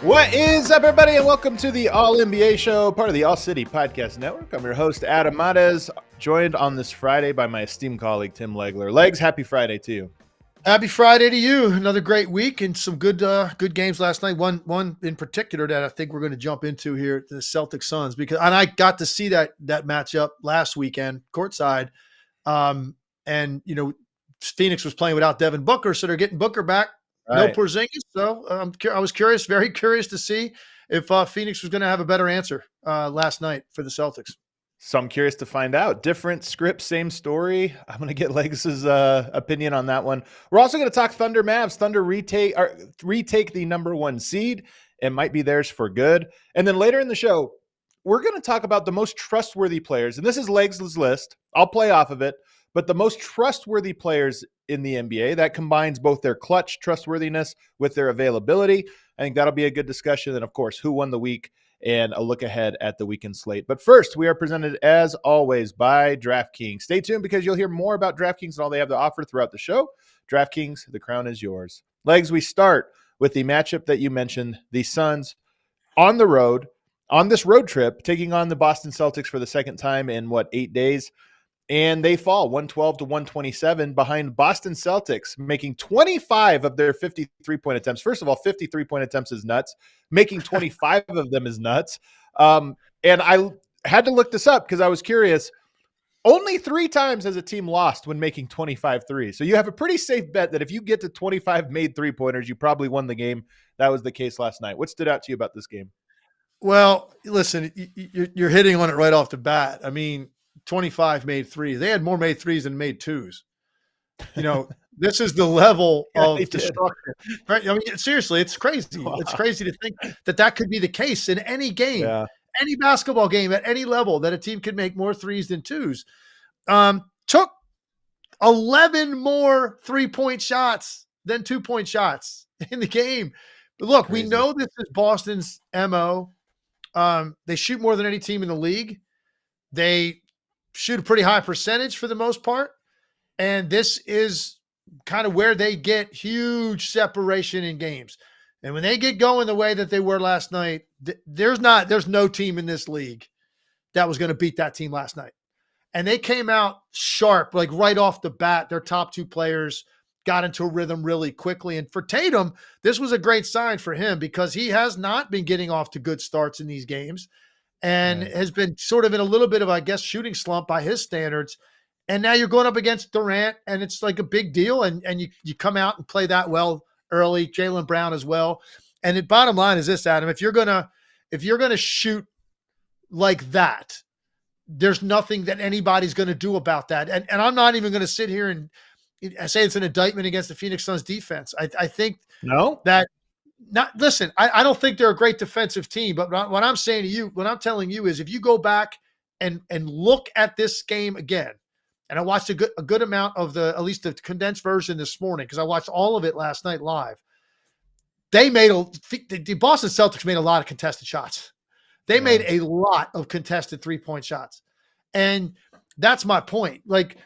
What is up, everybody, and welcome to the All-NBA Show, part of the All-City Podcast Network. I'm your host, Adam Mares, joined on this Friday by my esteemed colleague, Tim Legler. Legs, happy Friday to you. Happy Friday to you. Another great week and some good games last night. One in particular that I think we're going to jump into here, the Celtics Suns, and I got to see that matchup last weekend courtside. And Phoenix was playing without Devin Booker, so they're getting Booker back. Right. No Porzingis, so I was curious, very curious to see if Phoenix was going to have a better answer last night for the Celtics. So I'm curious to find out. Different script, same story. I'm going to get Legs' opinion on that one. We're also going to talk Thunder-Mavs. Thunder retake the number one seed. It might be theirs for good. And then later in the show, we're going to talk about the most trustworthy players. And this is Legs' list. I'll play off of it. But the most trustworthy players in the NBA, that combines both their clutch trustworthiness with their availability. I think that'll be a good discussion. And, of course, who won the week and a look ahead at the weekend slate. But first, we are presented, as always, by DraftKings. Stay tuned because you'll hear more about DraftKings and all they have to offer throughout the show. DraftKings, the crown is yours. Legs, we start with the matchup that you mentioned, the Suns on the road, on this road trip, taking on the Boston Celtics for the second time in, 8 days? And they fall 112 to 127 behind Boston Celtics, making 25 of their 53-point attempts. First of all, 53-point attempts is nuts. Making 25 of them is nuts. And I had to look this up because I was curious. Only 3 times has a team lost when making 25 threes. So you have a pretty safe bet that if you get to 25 made three-pointers, you probably won the game. That was the case last night. What stood out to you about this game? Well, listen, you're hitting on it right off the bat. I mean, 25 made threes. They had more made threes than made twos. This is the level of destruction. Right? I mean, seriously, it's crazy. Wow. It's crazy to think that could be the case in any game, any basketball game at any level, that a team could make more threes than twos. Took 11 more 3-point shots than 2-point shots in the game. But look, we know this is Boston's MO. They shoot more than any team in the league. They shoot a pretty high percentage for the most part. And this is kind of where they get huge separation in games. And when they get going the way that they were last night, there's no team in this league that was going to beat that team last night. And they came out sharp, like right off the bat. Their top 2 players got into a rhythm really quickly. And for Tatum, this was a great sign for him because he has not been getting off to good starts in these games. And has been sort of in a little bit of, I guess, shooting slump by his standards. And now you're going up against Durant, and it's like a big deal. And you come out and play that well early, Jaylen Brown as well. And the bottom line is this, Adam, if you're gonna shoot like that, there's nothing that anybody's going to do about that. And I'm not even going to sit here and say it's an indictment against the Phoenix Suns defense. I think that. Listen, I don't think they're a great defensive team, but what I'm saying to you, what I'm telling you is if you go back and look at this game again, and I watched a good amount of at least the condensed version this morning, because I watched all of it last night live. The Boston Celtics made a lot of contested shots. They made a lot of contested 3-point shots. And that's my point. Like,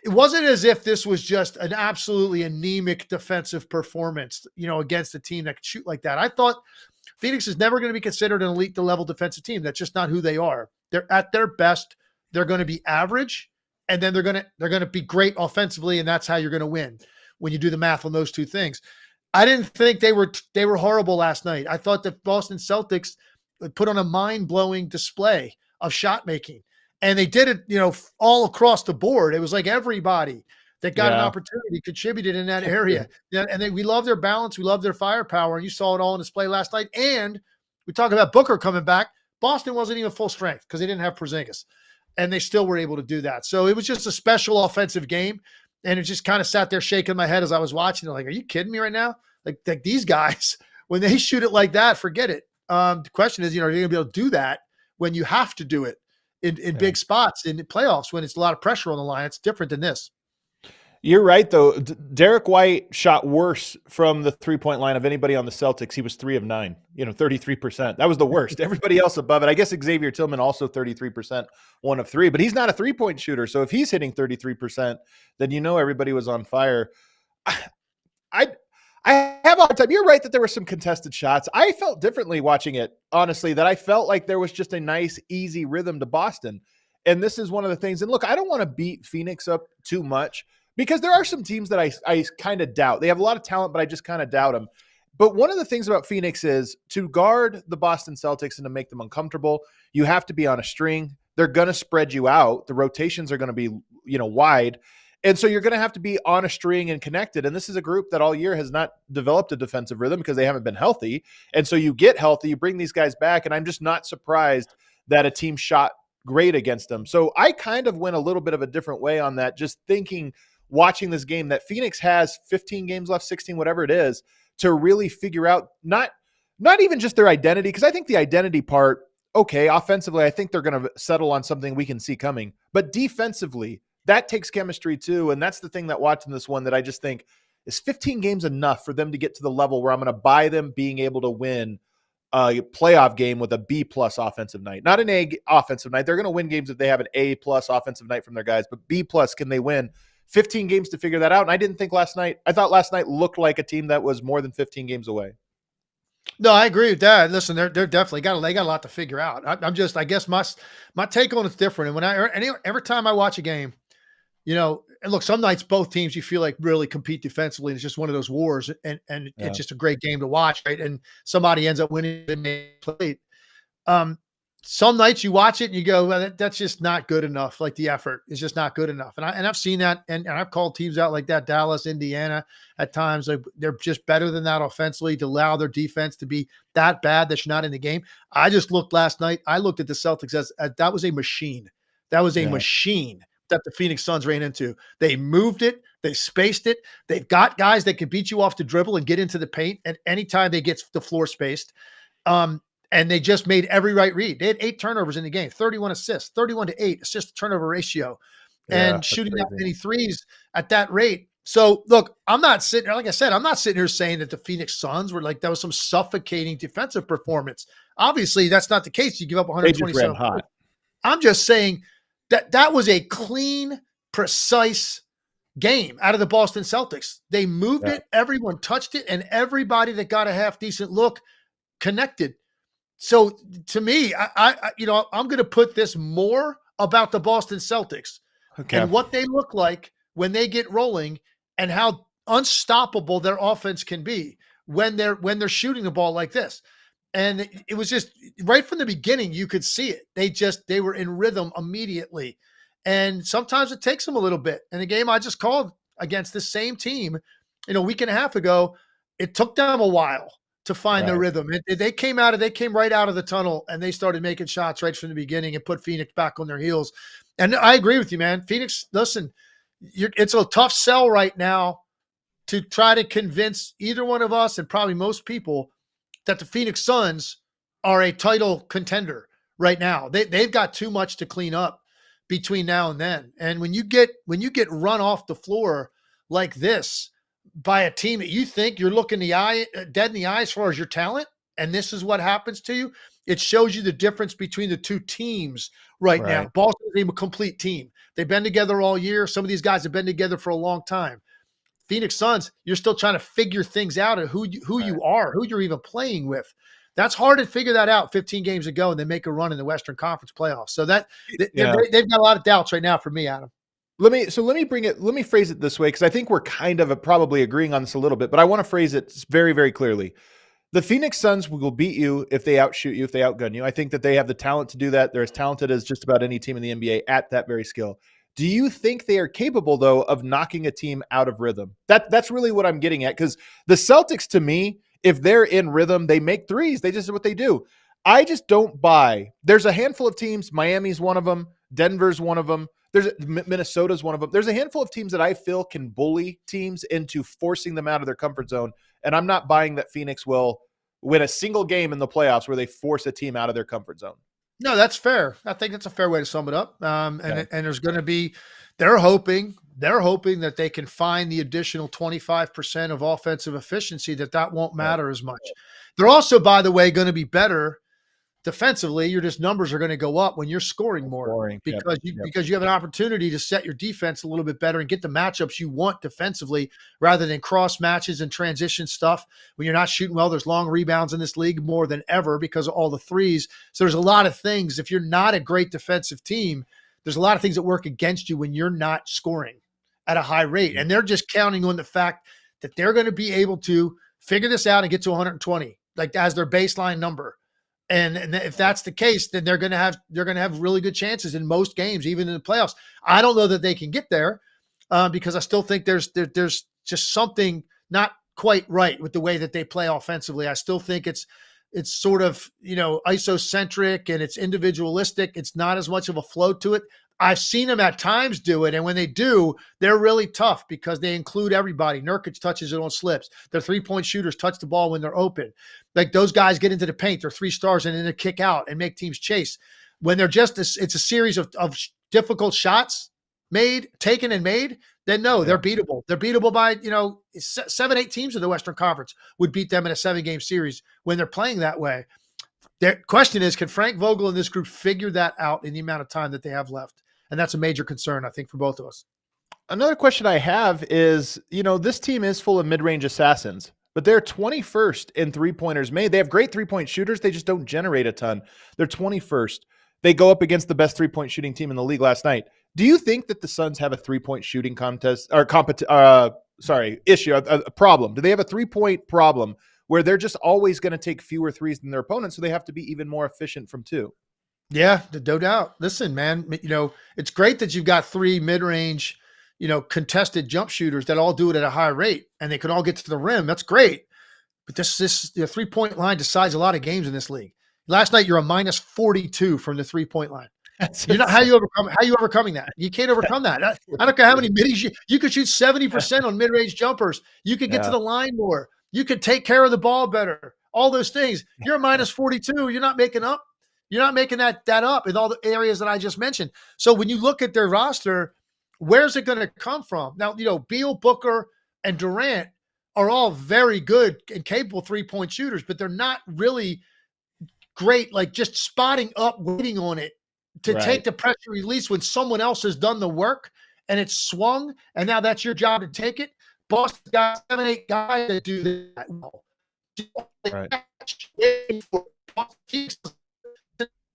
it wasn't as if this was just an absolutely anemic defensive performance, against a team that could shoot like that. I thought Phoenix is never going to be considered an elite level defensive team. That's just not who they are. They're at their best. They're going to be average, and then they're going to be great offensively, and that's how you're going to win when you do the math on those 2 things. I didn't think they were horrible last night. I thought the Boston Celtics put on a mind-blowing display of shot making. And they did it, all across the board. It was like everybody that got an opportunity contributed in that area. And we love their balance. We love their firepower. And you saw it all on display last night. And we talk about Booker coming back. Boston wasn't even full strength because they didn't have Porzingis. and they still were able to do that. So it was just a special offensive game, and it just kind of sat there shaking my head as I was watching it. Like, are you kidding me right now? Like these guys, when they shoot it like that, forget it. The question is, are you going to be able to do that when you have to do it in big spots in the playoffs when it's a lot of pressure on the line? It's different than this. You're right, though. Derek White shot worse from the three-point line of anybody on the Celtics. He was 3 of 9, 33%. That was the worst. Everybody else above it. I guess Xavier Tillman also 33%, 1 of 3, but he's not a three-point shooter. So if he's hitting 33%, then everybody was on fire. I have a hard time. You're right that there were some contested shots. I felt differently watching it, honestly, that I felt like there was just a nice, easy rhythm to Boston. And this is one of the things. And look, I don't want to beat Phoenix up too much, because there are some teams that I kind of doubt. They have a lot of talent, but I just kind of doubt them. But one of the things about Phoenix is to guard the Boston Celtics and to make them uncomfortable, you have to be on a string. They're going to spread you out. The rotations are going to be, wide. And so you're going to have to be on a string and connected. And this is a group that all year has not developed a defensive rhythm because they haven't been healthy. And so you get healthy, you bring these guys back, and I'm just not surprised that a team shot great against them. So I kind of went a little bit of a different way on that, just thinking, watching this game, that Phoenix has 15 games left, 16, whatever it is, to really figure out not even just their identity, because I think the identity part, okay, offensively, I think they're going to settle on something we can see coming. But defensively, that takes chemistry too, and that's the thing that watching this one that I just think, is 15 games enough for them to get to the level where I'm going to buy them being able to win a playoff game with a B-plus offensive night, not an A offensive night. They're going to win games if they have an A-plus offensive night from their guys, but B-plus, can they win 15 games to figure that out? And I didn't think last night. I thought last night looked like a team that was more than 15 games away. No, I agree with that. Listen, they're definitely got a lot to figure out. I guess my take on it's different. And every time I watch a game, and look, some nights both teams you feel like really compete defensively, and it's just one of those wars, and it's just a great game to watch, right? And somebody ends up winning the plate. Some nights you watch it and you go, well, that's just not good enough. Like the effort is just not good enough. And I've seen that. And I've called teams out like that, Dallas, Indiana, at times. Like they're just better than that offensively to allow their defense to be that bad that you're not in the game. I just looked last night. I looked at the Celtics as that was a machine. That was a machine that the Phoenix Suns ran into. They moved it. They spaced it. They've got guys that can beat you off the dribble and get into the paint at any time they get the floor spaced. And they just made every right read. They had 8 turnovers in the game, 31 assists, 31-8 assist to turnover ratio, and shooting that many threes at that rate. So look, I'm not sitting here saying that the Phoenix Suns were like, that was some suffocating defensive performance. Obviously that's not the case. You give up 127. I'm just saying that was a clean, precise game out of the Boston Celtics. They moved it. Everyone touched it, and everybody that got a half decent look connected. So to me, I'm going to put this more about the Boston Celtics and what they look like when they get rolling, and how unstoppable their offense can be when they're shooting the ball like this. And it was just right from the beginning, you could see it. They were in rhythm immediately. And sometimes it takes them a little bit. And the game I just called against the same team, a week and a half ago, it took them a while to find their rhythm. They came right out of the tunnel, and they started making shots right from the beginning and put Phoenix back on their heels. And I agree with you, man. Phoenix, listen, it's a tough sell right now to try to convince either one of us, and probably most people, that the Phoenix Suns are a title contender right now. They've got too much to clean up between now and then. And when you get run off the floor like this by a team that you think you're looking dead in the eye as far as your talent, and this is what happens to you, it shows you the difference between the two teams right now. Boston is a complete team. They've been together all year. Some of these guys have been together for a long time. Phoenix Suns, you're still trying to figure things out and who you are, who you're even playing with. That's hard to figure that out 15 games ago, and then make a run in the Western Conference playoffs. So they've got a lot of doubts right now for me, Adam. Let me phrase it this way, because I think we're kind of probably agreeing on this a little bit, but I want to phrase it very, very clearly. The Phoenix Suns will beat you if they outshoot you, if they outgun you. I think that they have the talent to do that. They're as talented as just about any team in the NBA at that very skill. Do you think they are capable, though, of knocking a team out of rhythm? That's really what I'm getting at, because the Celtics, to me, if they're in rhythm, they make threes. They just what they do. I just don't buy. There's a handful of teams. Miami's one of them. Denver's one of them. Minnesota's one of them. There's a handful of teams that I feel can bully teams into forcing them out of their comfort zone. And I'm not buying that Phoenix will win a single game in the playoffs where they force a team out of their comfort zone. No, that's fair. I think that's a fair way to sum it up. And there's going to be, they're hoping that they can find the additional 25% of offensive efficiency that won't matter as much. They're also, by the way, going to be better defensively. Your just numbers are going to go up when you're scoring more because you have an opportunity to set your defense a little bit better and get the matchups you want defensively rather than cross matches and transition stuff. When you're not shooting well, there's long rebounds in this league more than ever because of all the threes. So there's a lot of things. If you're not a great defensive team, there's a lot of things that work against you when you're not scoring at a high rate. And they're just counting on the fact that they're going to be able to figure this out and get to 120, like as their baseline number. And if that's the case, then they're going to have really good chances in most games, even in the playoffs. I don't know that they can get there because I still think there's just something not quite right with the way that they play offensively. I still think it's sort of, isocentric and it's individualistic. It's not as much of a flow to it. I've seen them at times do it, and when they do, they're really tough because they include everybody. Nurkic touches it on slips. Their three-point shooters touch the ball when they're open. Like those guys get into the paint. They're 3 stars and then they kick out and make teams chase. When they're just it's a series of difficult shots taken and made, then no, they're beatable. They're beatable by 7-8 teams in the Western Conference would beat them in a 7-game series when they're playing that way. The question is, can Frank Vogel and this group figure that out in the amount of time that they have left? And that's a major concern, I think, for both of us. Another question I have is, this team is full of mid-range assassins, but they're 21st in three-pointers made. They have great three-point shooters. They just don't generate a ton. They're 21st. They go up against the best three-point shooting team in the league last night. Do you think that the Suns have a three-point shooting contest or issue, a problem? Do they have a three-point problem where they're just always going to take fewer threes than their opponents, so they have to be even more efficient from 2? Yeah, no doubt. Listen, man, it's great that you've got 3 mid-range, contested jump shooters that all do it at a high rate and they can all get to the rim. That's great. But the 3-point line decides a lot of games in this league. Last night, you're a minus 42 from the 3-point line. How you overcoming that? You can't overcome that. I don't care how many middies you could shoot 70% on mid-range jumpers. You could get to the line more. You could take care of the ball better. All those things. You're a minus 42. You're not making up. You're not making that up in all the areas that I just mentioned. So when you look at their roster, where's it going to come from? Now, Beal, Booker, and Durant are all very good and capable 3-point shooters, but they're not really great, like just spotting up, waiting on it to take the pressure release when someone else has done the work and it's swung, and now that's your job to take it. Boston's got 7-8 guys that do that well.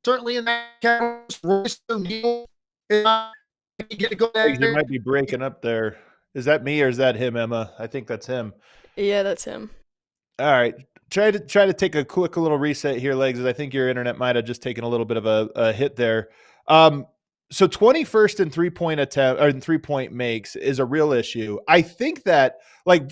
Certainly in that case, Royce O'Neal. You might be breaking up there. Is that me or is that him, Emma? I think that's him. Yeah, that's him. All right. Try to take a quick little reset here, Legs, as I think your internet might have just taken a little bit of a hit there. So 21st in 3-point attempt or in 3-point makes is a real issue. I think that,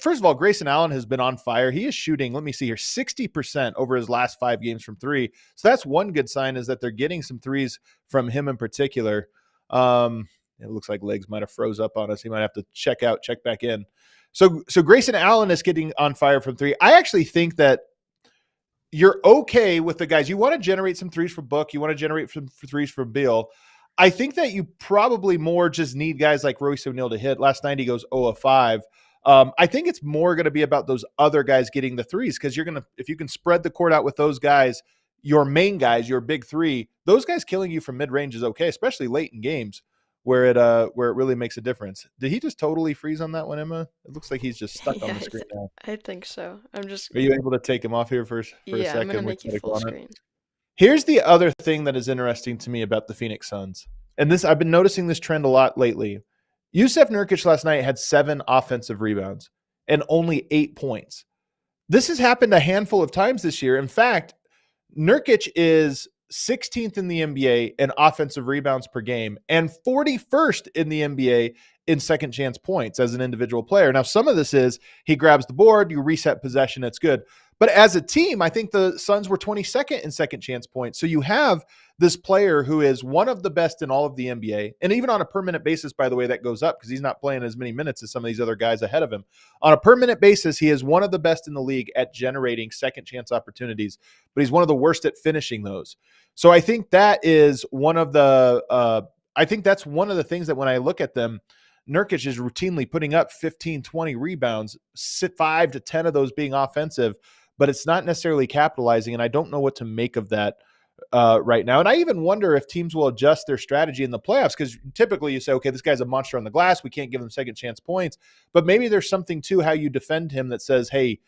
first of all, Grayson Allen has been on fire. He is shooting, let me see here, 60% over his last 5 games from 3. So that's one good sign, is that they're getting some threes from him in particular. It looks like Legs might have froze up on us. He might have to check back in. So Grayson Allen is getting on fire from 3. I actually think that you're okay with the guys. You want to generate some threes from Book. You want to generate some threes from Beal. I think that you probably more just need guys like Royce O'Neal to hit. Last night he goes 0 of 5. I think it's more going to be about those other guys getting the threes, because if you can spread the court out with those guys, your main guys, your big 3, those guys killing you from mid-range is okay, especially late in games where it really makes a difference. Did he just totally freeze on that one, Emma? It looks like he's just stuck on the screen now. I think so. Are you able to take him off here for a second? Yeah, I'm going to make you full screen. Here's the other thing that is interesting to me about the Phoenix Suns. And this, I've been noticing this trend a lot lately. Yusuf Nurkic last night had 7 offensive rebounds and only 8 points. This has happened a handful of times this year. In fact, Nurkic is 16th in the NBA in offensive rebounds per game and 41st in the NBA in second chance points as an individual player. Now, some of this is he grabs the board, you reset possession, it's good. But as a team, I think the Suns were 22nd in second chance points. So you have this player who is one of the best in all of the NBA. And even on a per minute basis, by the way, that goes up because he's not playing as many minutes as some of these other guys ahead of him. On a per minute basis, he is one of the best in the league at generating second chance opportunities, but he's one of the worst at finishing those. So I think that is one of the, I think that's one of the things that when I look at them, Nurkic is routinely putting up 15, 20 rebounds, 5 to 10 of those being offensive, but it's not necessarily capitalizing. And I don't know what to make of that right now. And I even wonder if teams will adjust their strategy in the playoffs, because typically you say, okay, this guy's a monster on the glass. We can't give him second chance points, but maybe there's something to how you defend him that says, hey,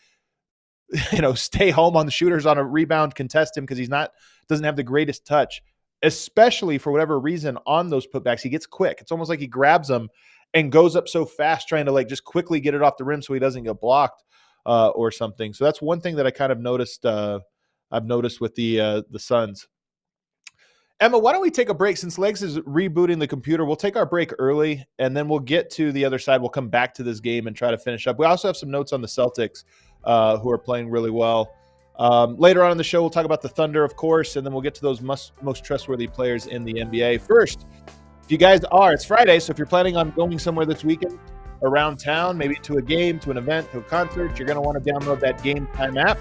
stay home on the shooters on a rebound, contest him because doesn't have the greatest touch, especially for whatever reason on those putbacks. He gets quick. It's almost like he grabs them and goes up so fast trying to just quickly get it off the rim so he doesn't get blocked or something. So that's one thing that I kind of noticed. I've noticed with the Suns. Emma, why don't we take a break since Legs is rebooting the computer? We'll take our break early, and then we'll get to the other side. We'll come back to this game and try to finish up. We also have some notes on the Celtics, who are playing really well. Later on in the show, we'll talk about the Thunder, of course, and then we'll get to those most trustworthy players in the NBA. First, if you guys it's Friday, so if you're planning on going somewhere this weekend around town, maybe to a game, to an event, to a concert, you're going to want to download that Game Time app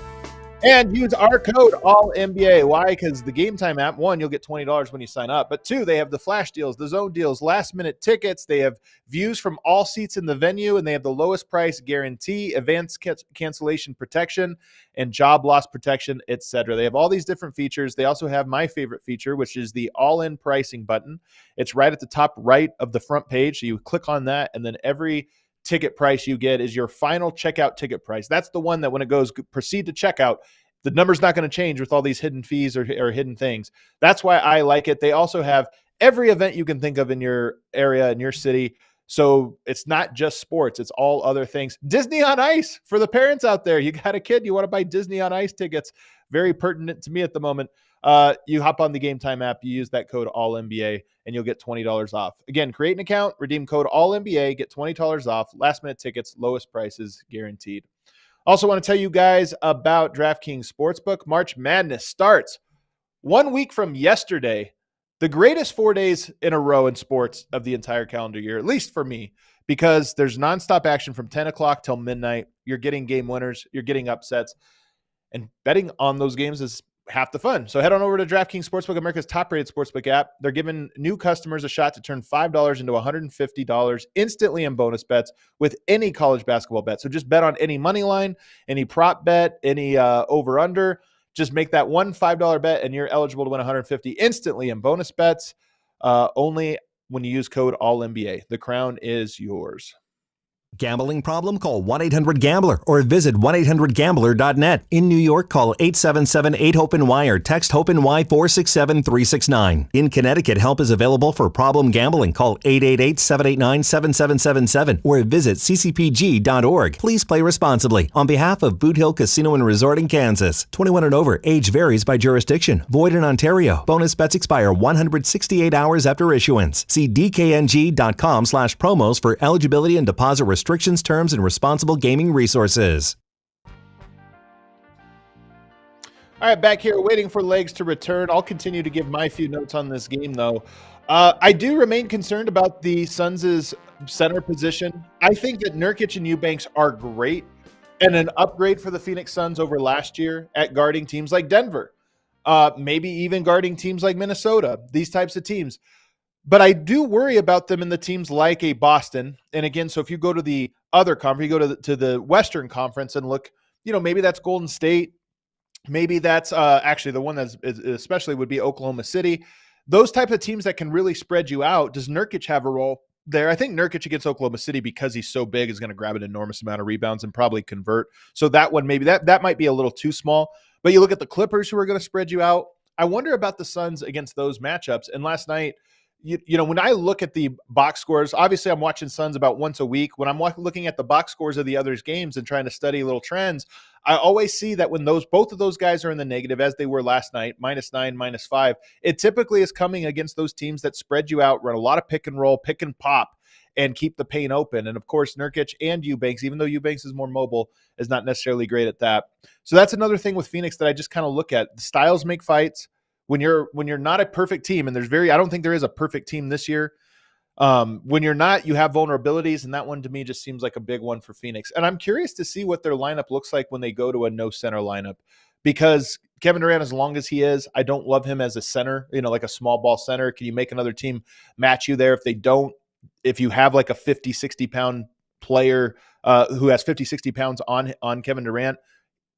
and use our code ALLNBA. Why? Because the Game Time app, one, you'll get $20 when you sign up, but two, they have the flash deals, the zone deals, last minute tickets. They have views from all seats in the venue, and they have the lowest price guarantee, advanced cancellation protection, and job loss protection, etc. They have all these different features. They also have my favorite feature, which is the all-in pricing button. It's right at the top right of the front page. So you click on that, and then every ticket price you get is your final checkout ticket price. That's the one that when it goes proceed to checkout, the number's not going to change with all these hidden fees or hidden things. That's why I like it. They also have every event you can think of in your area, in your city. So it's not just sports, it's all other things. Disney on Ice for the parents out there. You got a kid, you want to buy Disney on Ice tickets. Very pertinent to me at the moment. You hop on the Game Time app, you use that code ALLNBA, and you'll get $20 off. Again, create an account, redeem code ALLNBA, get $20 off, last minute tickets, lowest prices guaranteed. Also want to tell you guys about DraftKings Sportsbook. March Madness starts 1 week from yesterday. The greatest 4 days in a row in sports of the entire calendar year, at least for me, because there's nonstop action from 10 o'clock till midnight. You're getting game winners. You're getting upsets. And betting on those games is half the fun. So head on over to DraftKings Sportsbook, America's top-rated sportsbook app. They're giving new customers a shot to turn $5 into $150 instantly in bonus bets with any college basketball bet. So just bet on any money line, any prop bet, any over-under. Just make that one $5 bet, and you're eligible to win $150 instantly in bonus bets. Only when you use code ALLNBA. The crown is yours. Gambling problem? Call 1-800-GAMBLER or visit 1-800-GAMBLER.net. In New York, call 877-8-HOPE-NY or text HOPE-NY 467-369. In Connecticut, help is available for problem gambling. Call 888-789-7777 or visit ccpg.org. Please play responsibly. On behalf of Boot Hill Casino and Resort in Kansas. 21 and over. Age varies by jurisdiction. Void in Ontario. Bonus bets expire 168 hours after issuance. See dkng.com/promos for eligibility and deposit restrictions, terms, and responsible gaming resources. All right, back here waiting for Legs to return. I'll continue to give my few notes on this game, though. I do remain concerned about the Suns' center position. I think that Nurkic and Eubanks are great and an upgrade for the Phoenix Suns over last year at guarding teams like Denver, maybe even guarding teams like Minnesota, these types of teams. But I do worry about them in the teams like a Boston. And again, so if you go to the other conference, you go to the Western Conference and look, maybe that's Golden State. Maybe that's actually the one that's especially would be Oklahoma City. Those types of teams that can really spread you out. Does Nurkic have a role there? I think Nurkic against Oklahoma City, because he's so big, is going to grab an enormous amount of rebounds and probably convert. So that one, maybe that might be a little too small. But you look at the Clippers, who are going to spread you out. I wonder about the Suns against those matchups. And last night, when I look at the box scores, obviously I'm watching Suns about once a week. When I'm looking at the box scores of the others' games and trying to study little trends, I always see that when both of those guys are in the negative, as they were last night, -9, -5, it typically is coming against those teams that spread you out, run a lot of pick and roll, pick and pop. and keep the paint open. And of course, Nurkic and Eubanks, even though Eubanks is more mobile, is not necessarily great at that. So that's another thing with Phoenix that I just kind of look at. The styles make fights. When you're not a perfect team, and I don't think there is a perfect team this year. When you're not, you have vulnerabilities, and that one to me just seems like a big one for Phoenix. And I'm curious to see what their lineup looks like when they go to a no center lineup, because Kevin Durant, as long as he is, I don't love him as a center, like a small ball center. Can you make another team match you there? If they don't, if you have like a 50, 60 pound player who has 50, 60 pounds on Kevin Durant,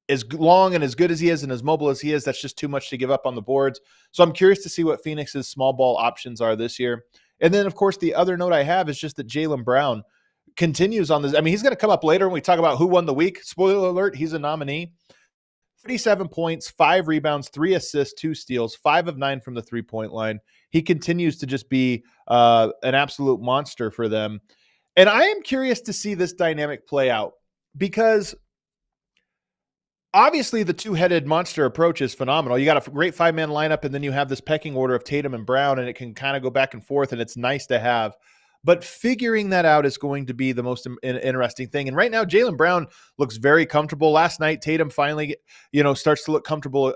as long and as good as he is and as mobile as he is, that's just too much to give up on the boards. So I'm curious to see what Phoenix's small ball options are this year. And then, of course, the other note I have is just that Jaylen Brown continues on this. I mean, he's going to come up later when we talk about who won the week. Spoiler alert, he's a nominee. 37 points, 5 rebounds, 3 assists, 2 steals, 5 of 9 from the three-point line. He continues to just be an absolute monster for them. And I am curious to see this dynamic play out, because obviously the two-headed monster approach is phenomenal. You got a great 5-man lineup, and then you have this pecking order of Tatum and Brown, and it can kind of go back and forth, and it's nice to have. But figuring that out is going to be the most interesting thing. And right now, Jaylen Brown looks very comfortable. Last night, Tatum finally, starts to look comfortable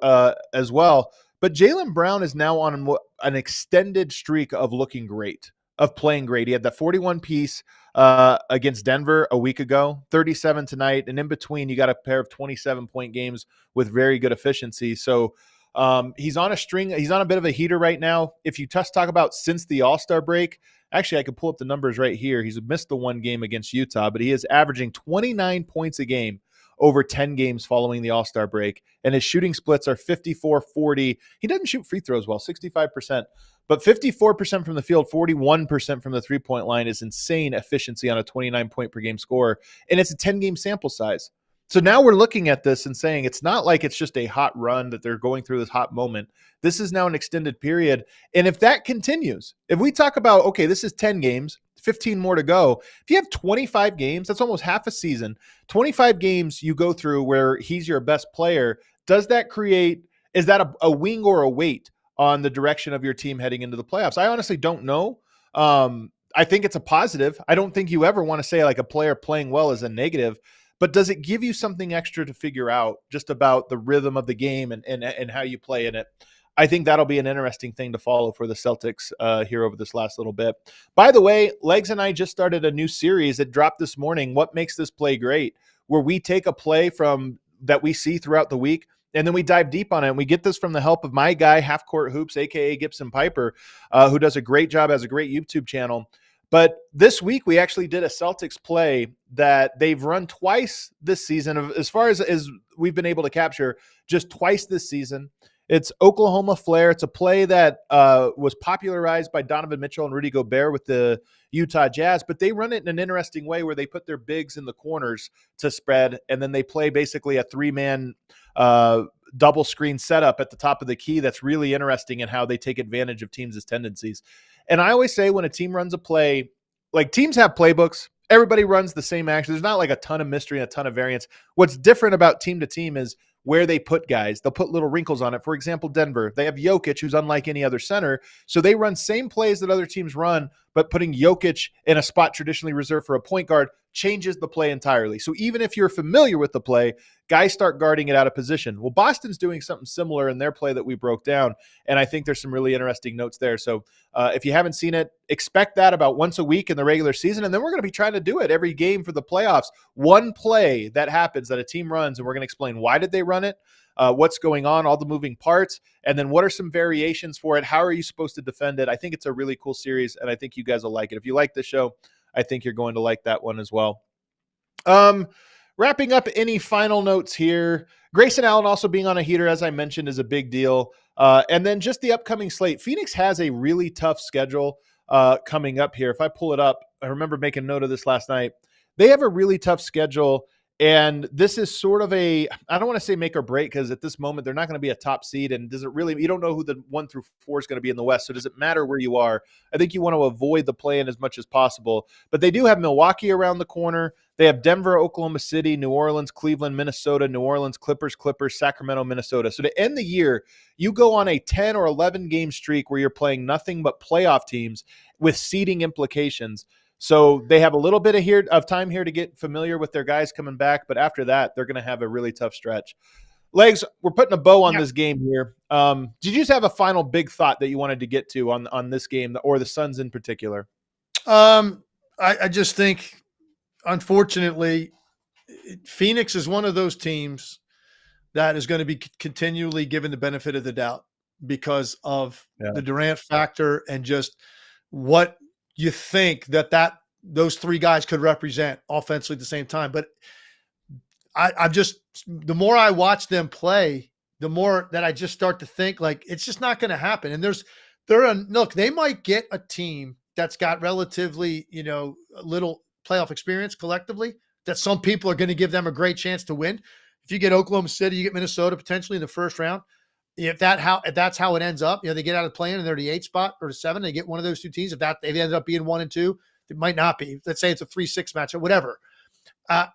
as well. But Jaylen Brown is now on an extended streak of looking great, of playing great. He had that 41-piece against Denver a week ago, 37 tonight. And in between, you got a pair of 27-point games with very good efficiency. So he's on a string. He's on a bit of a heater right now. If you just talk about since the All-Star break, actually, I could pull up the numbers right here. He's missed the one game against Utah, but he is averaging 29 points a game over 10 games following the All-Star break. And his shooting splits are 54-40. He doesn't shoot free throws well, 65%. But 54% from the field, 41% from the three-point line is insane efficiency on a 29-point-per-game score. And it's a 10-game sample size. So now we're looking at this and saying it's not like it's just a hot run that they're going through this hot moment. This is now an extended period. And if that continues, if we talk about, okay, this is 10 games, 15 more to go. If you have 25 games, that's almost half a season. 25 games you go through where he's your best player. Is that a wing or a weight on the direction of your team heading into the playoffs? I honestly don't know. I think it's a positive. I don't think you ever want to say like a player playing well is a negative. But does it give you something extra to figure out just about the rhythm of the game and how you play in it? I think that'll be an interesting thing to follow for the Celtics here over this last little bit. By the way, Legs and I just started a new series that dropped this morning, What Makes This Play Great, where we take a play from that we see throughout the week, and then we dive deep on it. And we get this from the help of my guy, Half Court Hoops, a.k.a. Gibson Piper, who does a great job, has a great YouTube channel. But this week, we actually did a Celtics play that they've run twice this season. As far as we've been able to capture, just twice this season. It's Oklahoma Flare. It's a play that was popularized by Donovan Mitchell and Rudy Gobert with the Utah Jazz, but they run it in an interesting way where they put their bigs in the corners to spread, and then they play basically a 3-man double screen setup at the top of the key. That's really interesting in how they take advantage of teams' tendencies. And I always say when a team runs a play, like teams have playbooks, everybody runs the same action. There's not like a ton of mystery and a ton of variance. What's different about team to team is where they put guys. They'll put little wrinkles on it. For example, Denver, they have Jokic, who's unlike any other center. So they run same plays that other teams run, but putting Jokic in a spot traditionally reserved for a point guard changes the play entirely. So even if you're familiar with the play, guys start guarding it out of position. Well, Boston's doing something similar in their play that we broke down, and I think there's some really interesting notes there. So if you haven't seen it, expect that about once a week in the regular season, and then we're going to be trying to do it every game for the playoffs. One play that happens that a team runs, and we're going to explain why did they run it, what's going on, all the moving parts, and then what are some variations for it? How are you supposed to defend it? I think it's a really cool series, and I think you guys will like it. If you like this show, I think you're going to like that one as well. Wrapping up any final notes here. Grayson Allen also being on a heater, as I mentioned, is a big deal. And then just the upcoming slate. Phoenix has a really tough schedule coming up here. If I pull it up, I remember making note of this last night. They have a really tough schedule. And this is sort of I don't want to say make or break, because at this moment, they're not going to be a top seed. And you don't know who the 1 through 4 is going to be in the West. So does it matter where you are? I think you want to avoid the play-in as much as possible. But they do have Milwaukee around the corner. They have Denver, Oklahoma City, New Orleans, Cleveland, Minnesota, New Orleans, Clippers, Sacramento, Minnesota. So to end the year, you go on a 10 or 11 game streak where you're playing nothing but playoff teams with seeding implications. So they have a little bit of time here to get familiar with their guys coming back. But after that, they're going to have a really tough stretch. Legs, we're putting a bow on this game here. Did you just have a final big thought that you wanted to get to on this game or the Suns in particular? I just think, unfortunately, Phoenix is one of those teams that is going to be continually given the benefit of the doubt because of the Durant factor and just what you think that those three guys could represent offensively at the same time. But I'm just, the more I watch them play, the more that I just start to think like it's just not going to happen. And look, they might get a team that's got relatively, little playoff experience collectively, that some people are going to give them a great chance to win. If you get Oklahoma City, you get Minnesota potentially in the first round. If that's how it ends up, they get out of playing and they're the 8 spot or the 7, they get one of those two teams. If they ended up being 1 and 2, it might not be. Let's say it's a 3-6 matchup, whatever.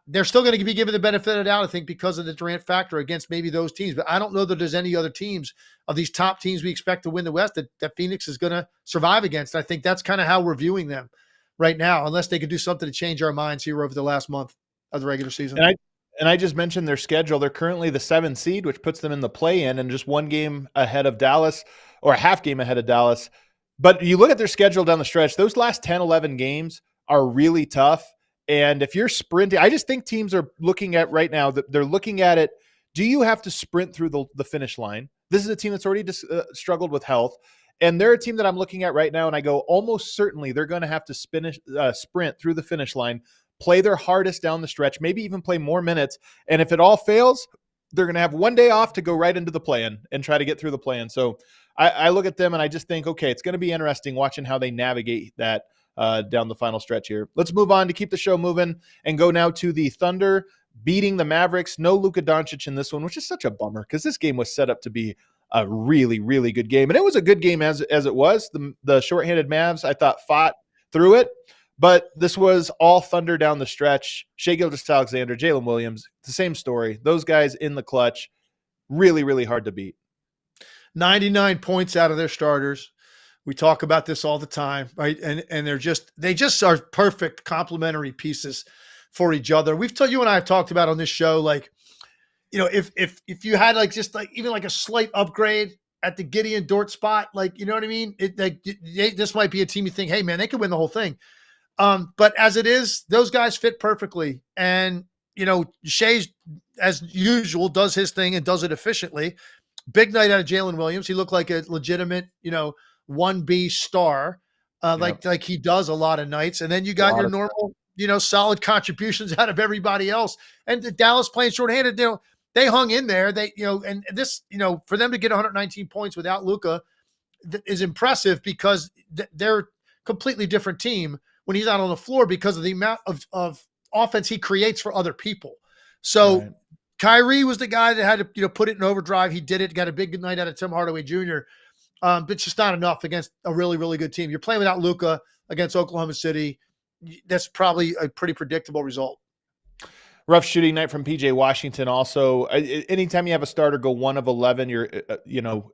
They're still going to be given the benefit of the doubt, I think, because of the Durant factor against maybe those teams. But I don't know that there's any other teams of these top teams we expect to win the West that Phoenix is going to survive against. I think that's kind of how we're viewing them right now, unless they could do something to change our minds here over the last month of the regular season. And I just mentioned their schedule. They're currently the 7th seed, which puts them in the play-in and just 1 game ahead of Dallas, or a half game ahead of Dallas. But you look at their schedule down the stretch, those last 10, 11 games are really tough. And if you're sprinting, I just think teams are looking at right now, that they're looking at it, do you have to sprint through the finish line? This is a team that's already struggled with health. And they're a team that I'm looking at right now, and I go, almost certainly they're going to have to sprint through the finish line, play their hardest down the stretch, maybe even play more minutes. And if it all fails, they're going to have 1 day off to go right into the play-in and try to get through the play-in. So I look at them and I just think, okay, it's going to be interesting watching how they navigate that down the final stretch here. Let's move on to keep the show moving and go now to the Thunder beating the Mavericks. No Luka Doncic in this one, which is such a bummer because this game was set up to be a really, really good game. And it was a good game as it was. The shorthanded Mavs, I thought, fought through it. But this was all Thunder down the stretch. Shai Gilgeous-Alexander, Jalen Williams, the same story. Those guys in the clutch, really, really hard to beat. 99 points out of their starters. We talk about this all the time, right? And they just are perfect complementary pieces for each other. You and I have talked about on this show, like, if you had even a slight upgrade at the Gideon Dort spot, like, you know what I mean? This might be a team you think, hey man, they could win the whole thing. But as it is, those guys fit perfectly. And, Shai, as usual, does his thing and does it efficiently. Big night out of Jalen Williams. He looked like a legitimate, 1B star, like he does a lot of nights. And then you got your normal, solid contributions out of everybody else. And the Dallas playing shorthanded, they hung in there. And this, for them to get 119 points without Luka is impressive because they're a completely different team when he's out on the floor because of the amount of offense he creates for other people. So right. Kyrie was the guy that had to, put it in overdrive. He did it, got a big night out of Tim Hardaway Jr. But it's just not enough against a really, really good team. You're playing without Luka against Oklahoma City. That's probably a pretty predictable result. Rough shooting night from PJ Washington. Also, anytime you have a starter go 1 of 11, you're,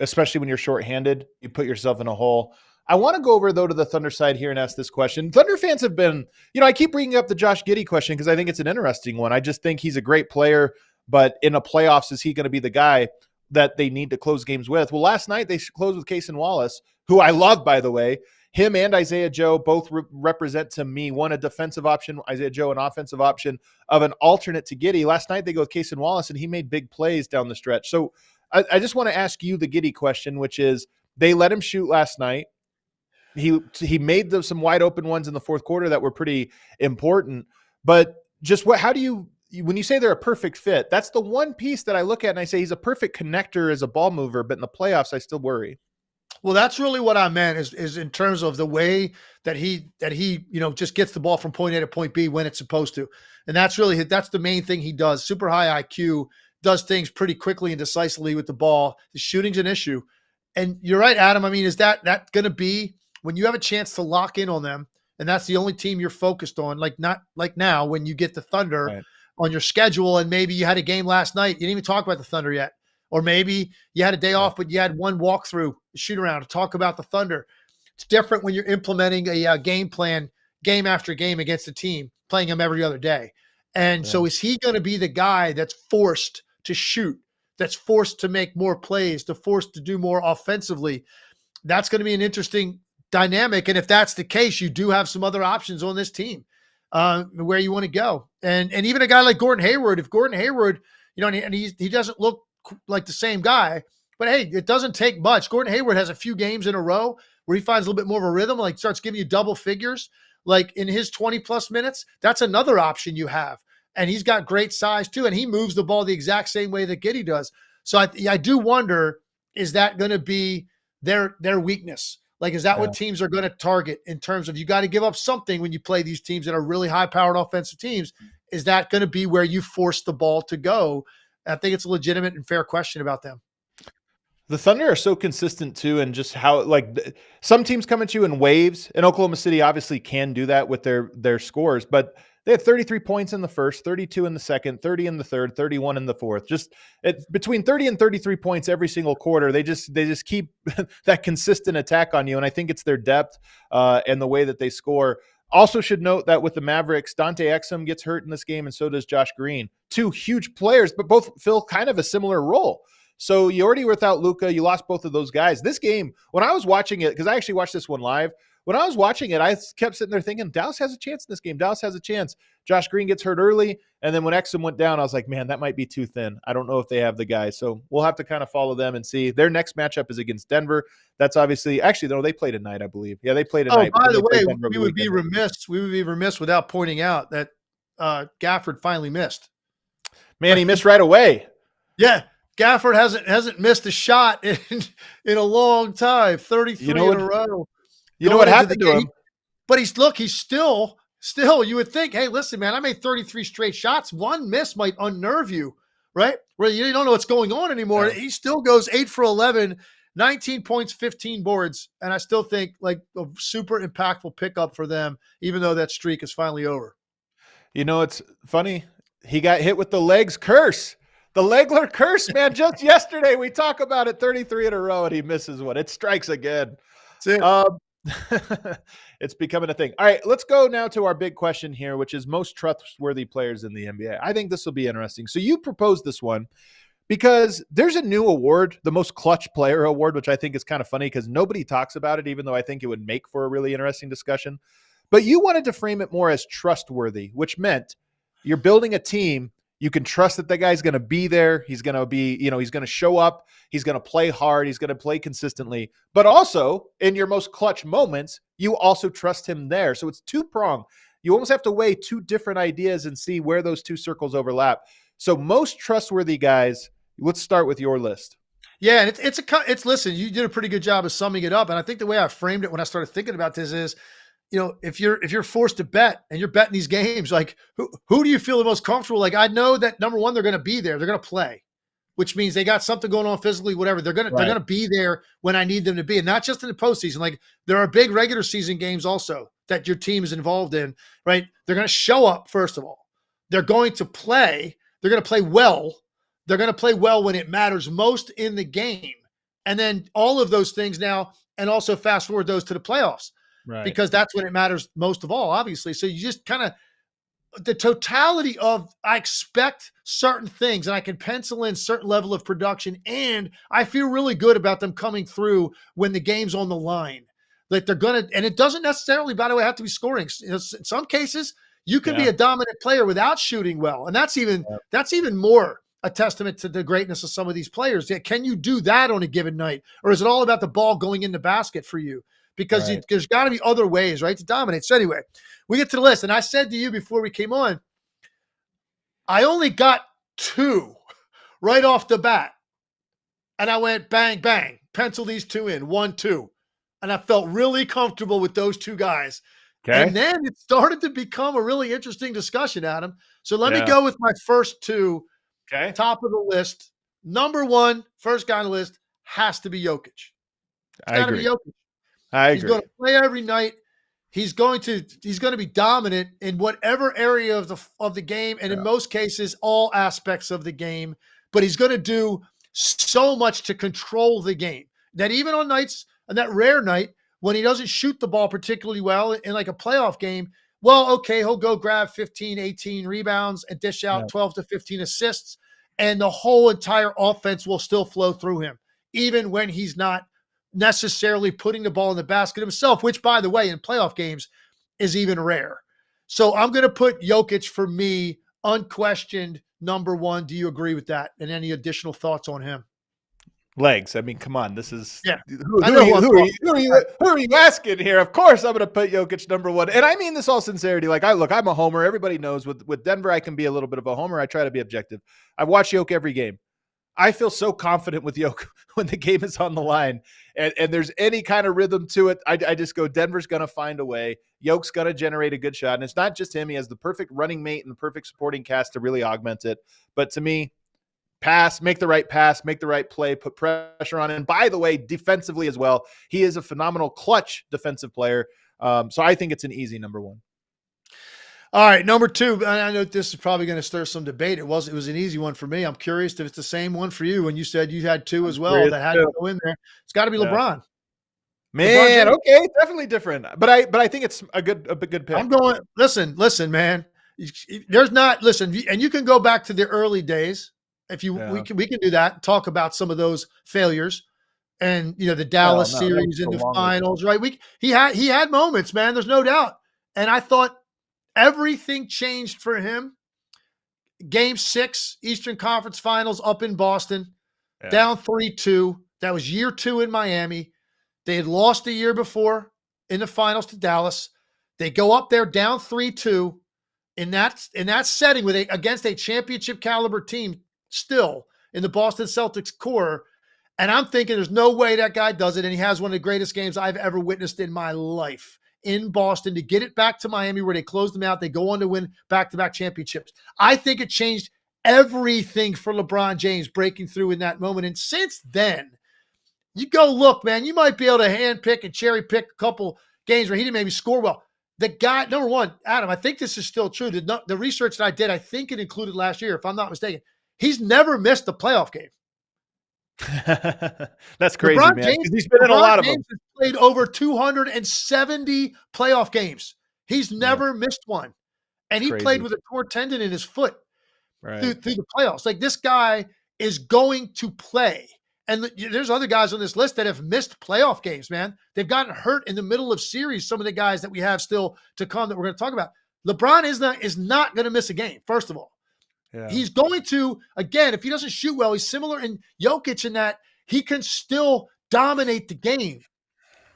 especially when you're shorthanded, you put yourself in a hole. I want to go over, though, to the Thunder side here and ask this question. Thunder fans have been, I keep bringing up the Josh Giddey question because I think it's an interesting one. I just think he's a great player, but in the playoffs, is he going to be the guy that they need to close games with? Well, last night they closed with Cason Wallace, who I love, by the way. Him and Isaiah Joe both represent to me, one a defensive option, Isaiah Joe an offensive option of an alternate to Giddey. Last night they go with Cason Wallace, and he made big plays down the stretch. So I just want to ask you the Giddey question, which is they let him shoot last night. He made some wide open ones in the fourth quarter that were pretty important. But just how do you, when you say they're a perfect fit, that's the one piece that I look at and I say he's a perfect connector as a ball mover, but in the playoffs I still worry. Well, that's really what I meant is in terms of the way that he just gets the ball from point A to point B when it's supposed to. And that's the main thing he does. Super high IQ, does things pretty quickly and decisively with the ball. The shooting's an issue. And you're right, Adam. I mean, is that going to be when you have a chance to lock in on them, and that's the only team you're focused on, not like now when you get the Thunder on your schedule, and maybe you had a game last night. You didn't even talk about the Thunder yet. Or maybe you had a day off, but you had one walkthrough, shoot around to talk about the Thunder. It's different when you're implementing a game plan game after game against the team, playing him every other day. And so is he going to be the guy that's forced to shoot, that's forced to make more plays, to forced to do more offensively? That's going to be an interesting dynamic. And if that's the case, you do have some other options on this team where you want to go. And even a guy like Gordon Hayward, if Gordon Hayward, and he doesn't look like the same guy, but hey, it doesn't take much. Gordon Hayward has a few games in a row where he finds a little bit more of a rhythm, like starts giving you double figures, like in his 20-plus minutes. That's another option you have. And he's got great size too, and he moves the ball the exact same way that Giddey does. So I do wonder, is that going to be their weakness? Like, is that what teams are going to target in terms of you got to give up something when you play these teams that are really high-powered offensive teams? Is that going to be where you force the ball to go? I think it's a legitimate and fair question about them. The Thunder are so consistent too, and just how some teams come at you in waves, and Oklahoma City obviously can do that with their scores, but they had 33 points in the first, 32 in the second, 30 in the third, 31 in the fourth. Just between 30 and 33 points every single quarter. They just keep that consistent attack on you, and I think it's their depth and the way that they score. Also should note that with the Mavericks, Dante Exum gets hurt in this game, and so does Josh Green. Two huge players, but both fill kind of a similar role. So you already without Luka, you lost both of those guys. This game, when I was watching it, because I actually watched this one live, when I was watching it, I kept sitting there thinking, Dallas has a chance in this game. Dallas has a chance. Josh Green gets hurt early, and then when Exum went down, I was like, man, that might be too thin. I don't know if they have the guys. So we'll have to kind of follow them and see. Their next matchup is against Denver. That's obviously – actually, no, they played tonight, I believe. Yeah, they played tonight. Oh, by the way, we would be remiss without pointing out that Gafford finally missed. Man, he missed right away. Yeah. Gafford hasn't missed a shot in a long time, 33 in a row. You know what happened to him? But he's still, you would think, hey, listen, man, I made 33 straight shots. One miss might unnerve you, right? Where you don't know what's going on anymore. Yeah. He still goes 8 for 11, 19 points, 15 boards. And I still think like a super impactful pickup for them, even though that streak is finally over. You know, it's funny. He got hit with the legs curse. The Legler curse, man. Just yesterday, we talk about it 33 in a row, and he misses one. It strikes again. That's it. It's becoming a thing. All right, let's go now to our big question here, which is most trustworthy players in the NBA. I think this will be interesting. So you proposed this one because there's a new award, the most clutch player award, which I think is kind of funny because nobody talks about it, even though I think it would make for a really interesting discussion. But you wanted to frame it more as trustworthy, which meant you're building a team. You can trust that the guy's going to be there. He's going to be, he's going to show up. He's going to play hard. He's going to play consistently. But also, in your most clutch moments, you also trust him there. So it's two-pronged. You almost have to weigh two different ideas and see where those two circles overlap. So most trustworthy guys, let's start with your list. Yeah, and it's listen, you did a pretty good job of summing it up. And I think the way I framed it when I started thinking about this is, if you're forced to bet and you're betting these games, like who do you feel the most comfortable? Like, I know that number one, they're going to be there. They're going to play, which means they got something going on physically, whatever. They're going to be there when I need them to be, and not just in the postseason. Like, there are big regular season games also that your team is involved in, right? They're going to show up. First of all, they're going to play. They're going to play well. They're going to play well when it matters most in the game. And then all of those things now, and also fast forward those to the playoffs. Right. Because that's when it matters most of all, obviously. So you just kind of the totality of I expect certain things and I can pencil in certain level of production, and I feel really good about them coming through when the game's on the line. Like they're going to, and it doesn't necessarily, by the way, have to be scoring. In some cases, you can be a dominant player without shooting well. And that's even more a testament to the greatness of some of these players. Can you do that on a given night? Or is it all about the ball going in the basket for you? Because there's got to be other ways, right, to dominate. So anyway, we get to the list. And I said to you before we came on, I only got 2 right off the bat. And I went bang, bang, pencil these 2 in, 1, 2. And I felt really comfortable with those 2 guys. Okay. And then it started to become a really interesting discussion, Adam. So let me go with my first 2. Okay. Top of the list. Number 1, first guy on the list has to be Jokic. I agree. Be Jokic. I agree. He's going to play every night. He's going to be dominant in whatever area of the game, and in most cases, all aspects of the game. But he's going to do so much to control the game that even on that rare night when he doesn't shoot the ball particularly well in like a playoff game, well, okay, he'll go grab 15, 18 rebounds and dish out 12 to 15 assists, and the whole entire offense will still flow through him, even when he's not necessarily putting the ball in the basket himself, which, by the way, in playoff games is even rare. So I'm going to put Jokic, for me, unquestioned number one. Do you agree with that? And any additional thoughts on him? Legs. I mean, come on. This is who are you asking here? Of course, I'm going to put Jokic number one. And I mean this all sincerity. Like, I'm a homer. Everybody knows with Denver, I can be a little bit of a homer. I try to be objective. I've watched Jokic every game. I feel so confident with Jokic when the game is on the line and there's any kind of rhythm to it. I just go, Denver's going to find a way. Jokic's going to generate a good shot. And it's not just him. He has the perfect running mate and the perfect supporting cast to really augment it. But to me, pass, make the right play, put pressure on him. And by the way, defensively as well, he is a phenomenal clutch defensive player. So I think it's an easy number one. All right, number two. I know this is probably going to stir some debate. It was an easy one for me. I'm curious if it's the same one for you. When you said you had two as well that had to go in there, it's got to be LeBron. Man, okay, definitely different. But I think it's a good pick. I'm going. Listen, man. There's not. Listen, and you can go back to the early days. If you we can do that. Talk about some of those failures, and the Dallas series in the finals, right? He had moments, man. There's no doubt. And I thought everything changed for him. Game 6, Eastern Conference Finals up in Boston, down 3-2. That was year 2 in Miami. They had lost the year before in the finals to Dallas. They go up there down 3-2 in that setting against a championship caliber team still in the Boston Celtics core. And I'm thinking there's no way that guy does it. And he has one of the greatest games I've ever witnessed in my life in Boston to get it back to Miami where they closed them out. They go on to win back-to-back championships. I think it changed everything for LeBron James breaking through in that moment. And since then, you go look, man, you might be able to handpick and cherry pick a couple games where he didn't maybe score well. The guy, number one, Adam, I think this is still true. The research that I did, I think it included last year, if I'm not mistaken. He's never missed a playoff game. That's crazy, LeBron man. James, He's been in a lot of them. Has played over 270 playoff games. He's never missed one. And he played with a torn tendon in his foot through the playoffs. Like, this guy is going to play. And there's other guys on this list that have missed playoff games, man. They've gotten hurt in the middle of series. Some of the guys that we have still to come that we're going to talk about. LeBron is not going to miss a game, first of all. Yeah. He's going to, again, if he doesn't shoot well, he's similar in Jokic in that he can still dominate the game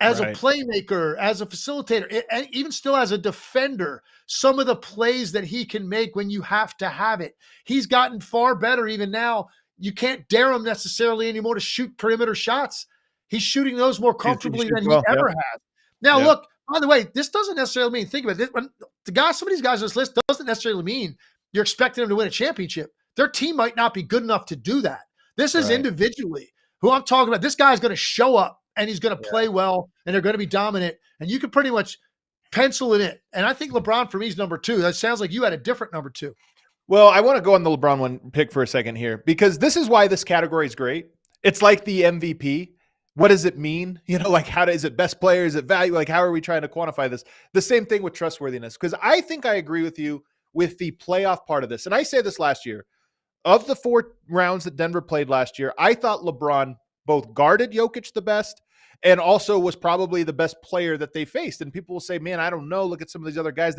as a playmaker, as a facilitator, and even still as a defender. Some of the plays that he can make when you have to have it. He's gotten far better even now. You can't dare him necessarily anymore to shoot perimeter shots. He's shooting those more comfortably than he ever has. Now, look, by the way, this doesn't necessarily mean, think about it, when some of these guys on this list doesn't necessarily mean you're expecting them to win a championship. Their team might not be good enough to do that. This is individually who I'm talking about. This guy's going to show up and he's going to play well and they're going to be dominant. And you can pretty much pencil it in. And I think LeBron for me is number 2. That sounds like you had a different number 2. Well, I want to go on the LeBron one pick for a second here because this is why this category is great. It's like the MVP. What does it mean? Like is it best player? Is it value? Like, how are we trying to quantify this? The same thing with trustworthiness, because I think I agree with you with the playoff part of this. And I say this last year, of the 4 rounds that Denver played last year, I thought LeBron both guarded Jokic the best and also was probably the best player that they faced. And people will say, man, I don't know. Look at some of these other guys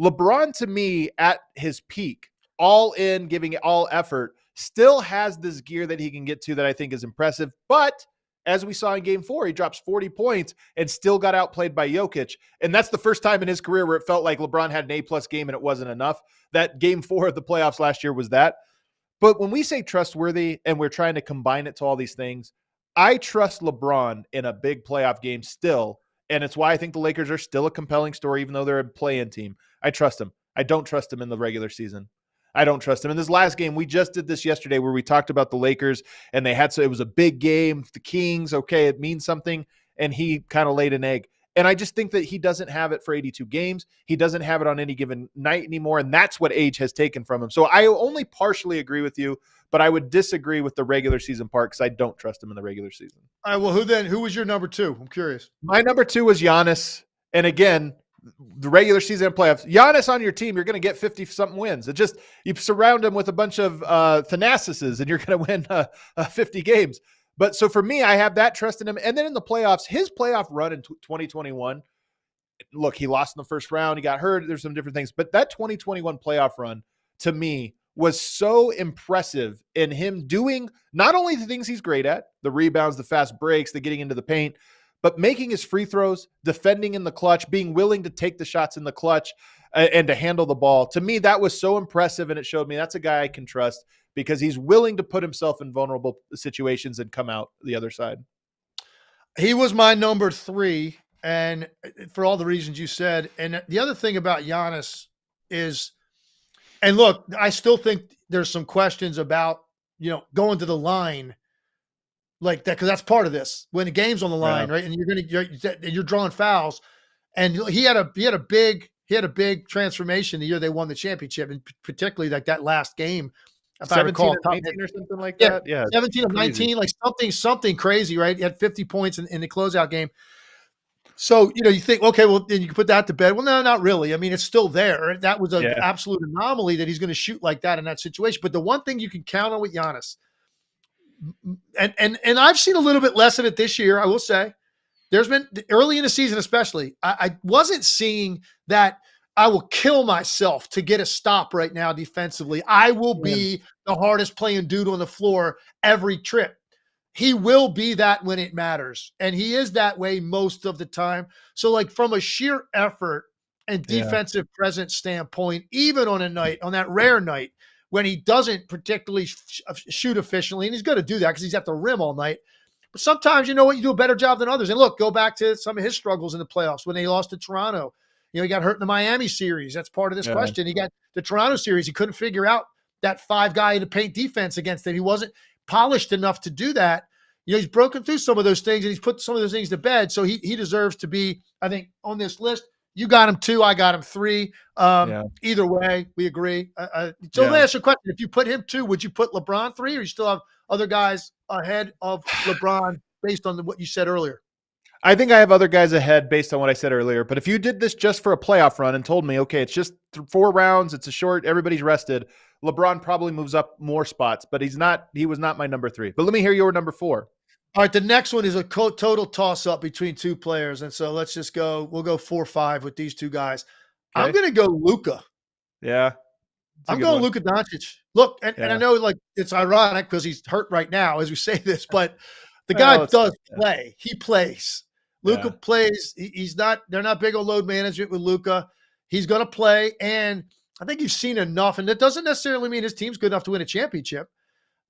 LeBron, to me, at his peak, all in, giving it all effort, still has this gear that he can get to that I think is impressive. But as we saw in Game 4, he drops 40 points and still got outplayed by Jokic. And that's the first time in his career where it felt like LeBron had an A-plus game and it wasn't enough. That Game 4 of the playoffs last year was that. But when we say trustworthy and we're trying to combine it to all these things, I trust LeBron in a big playoff game still. And it's why I think the Lakers are still a compelling story, even though they're a play-in team. I trust him. I don't trust him in the regular season. I don't trust him. In this last game, we just did this yesterday where we talked about the Lakers and it was a big game. The Kings, okay, it means something. And he kind of laid an egg. And I just think that he doesn't have it for 82 games. He doesn't have it on any given night anymore. And that's what age has taken from him. So I only partially agree with you, but I would disagree with the regular season part because I don't trust him in the regular season. All right, well, who was your number 2? I'm curious. My number 2 was Giannis. And again, the regular season and playoffs, Giannis on your team, you're going to get 50-something wins. It just, you surround him with a bunch of Thanasis and you're going to win 50 games. But so for me, I have that trust in him. And then in the playoffs, his playoff run in 2021, look, he lost in the first round. He got hurt. There's some different things. But that 2021 playoff run, to me, was so impressive in him doing not only the things he's great at, the rebounds, the fast breaks, the getting into the paint, but making his free throws, defending in the clutch, being willing to take the shots in the clutch and to handle the ball. To me, that was so impressive, and it showed me that's a guy I can trust because he's willing to put himself in vulnerable situations and come out the other side. He was my number 3, and for all the reasons you said. And the other thing about Giannis is, and look, I still think there's some questions about, going to the line like that, because that's part of this when the game's on the line, right? And you're drawing fouls, and he had a big transformation the year they won the championship, and particularly like that last game. If I recall, 19 or something like that. Yeah, 17 of 19, like something crazy, right? He had 50 points in the closeout game. So, you think, okay, well, then you can put that to bed. Well, no, not really. I mean, it's still there. That was an absolute anomaly that he's going to shoot like that in that situation. But the one thing you can count on with Giannis, and I've seen a little bit less of it this year, I will say. There's been early in the season, especially, I wasn't seeing that I will kill myself to get a stop right now defensively. I will be the hardest playing dude on the floor every trip. He will be that when it matters. And he is that way most of the time. So like from a sheer effort and defensive presence standpoint, even on that rare night when he doesn't particularly shoot efficiently, and he's going to do that because he's at the rim all night. But sometimes, you do a better job than others. And look, go back to some of his struggles in the playoffs when they lost to Toronto. He got hurt in the Miami series. That's part of this question. He got the Toronto series. He couldn't figure out that 5-guy in the paint defense against it. He wasn't polished enough to do that. He's broken through some of those things, and he's put some of those things to bed. So he deserves to be, I think, on this list. You got him 2. I got him 3. Either way, we agree. So let me ask you a question. If you put him 2, would you put LeBron 3, or you still have other guys ahead of LeBron based on what you said earlier? I think I have other guys ahead based on what I said earlier. But if you did this just for a playoff run and told me, okay, it's just 4 rounds, it's a short, everybody's rested, LeBron probably moves up more spots, but he was not my number 3. But let me hear your number 4. All right, the next one is a total toss-up between 2 players. And so let's just go, we'll go 4-5 with these 2 guys. Okay. I'm going to go Luka. Yeah. I'm going Luka Doncic. Look, and I know like it's ironic because he's hurt right now as we say this, but the guy does play. He plays. Luka plays. They're not big on load management with Luka. He's going to play. And I think you've seen enough, and that doesn't necessarily mean his team's good enough to win a championship.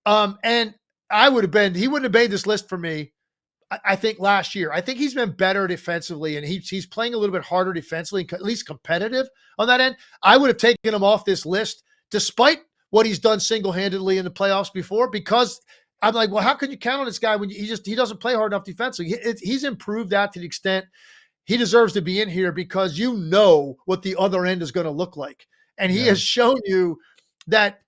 And he wouldn't have made this list for me, I think, last year. I think he's been better defensively, and he's playing a little bit harder defensively, at least competitive on that end. I would have taken him off this list despite what he's done single-handedly in the playoffs before, because I'm like, well, how can you count on this guy when he doesn't play hard enough defensively? He's improved that to the extent he deserves to be in here because you know what the other end is going to look like. And he has shown you that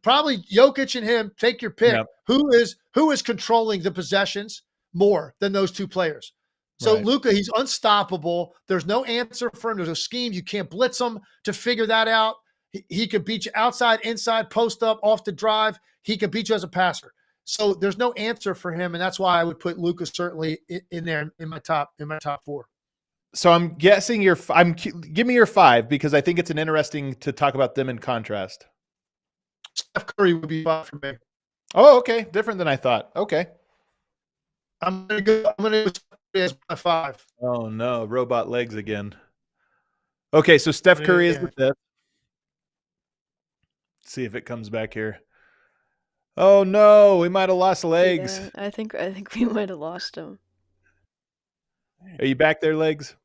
probably Jokic and him, take your pick, who is controlling the possessions more than those 2 players. So Luka, he's unstoppable. There's no answer for him. There's no scheme. You can't blitz him to figure that out. He could beat you outside, inside, post up, off the drive. He could beat you as a passer. So there's no answer for him, and that's why I would put Luka certainly in there in my top 4. So I'm guessing give me your 5 because I think it's interesting to talk about them in contrast. Steph Curry would be 5 for me. Oh, okay, different than I thought. Okay, I'm gonna go as my 5. Oh no, robot legs again. Okay, so Steph Curry is the 5th. Let's see if it comes back here. Oh no, we might have lost legs. Yeah, I think we might have lost him. Are you back there, legs?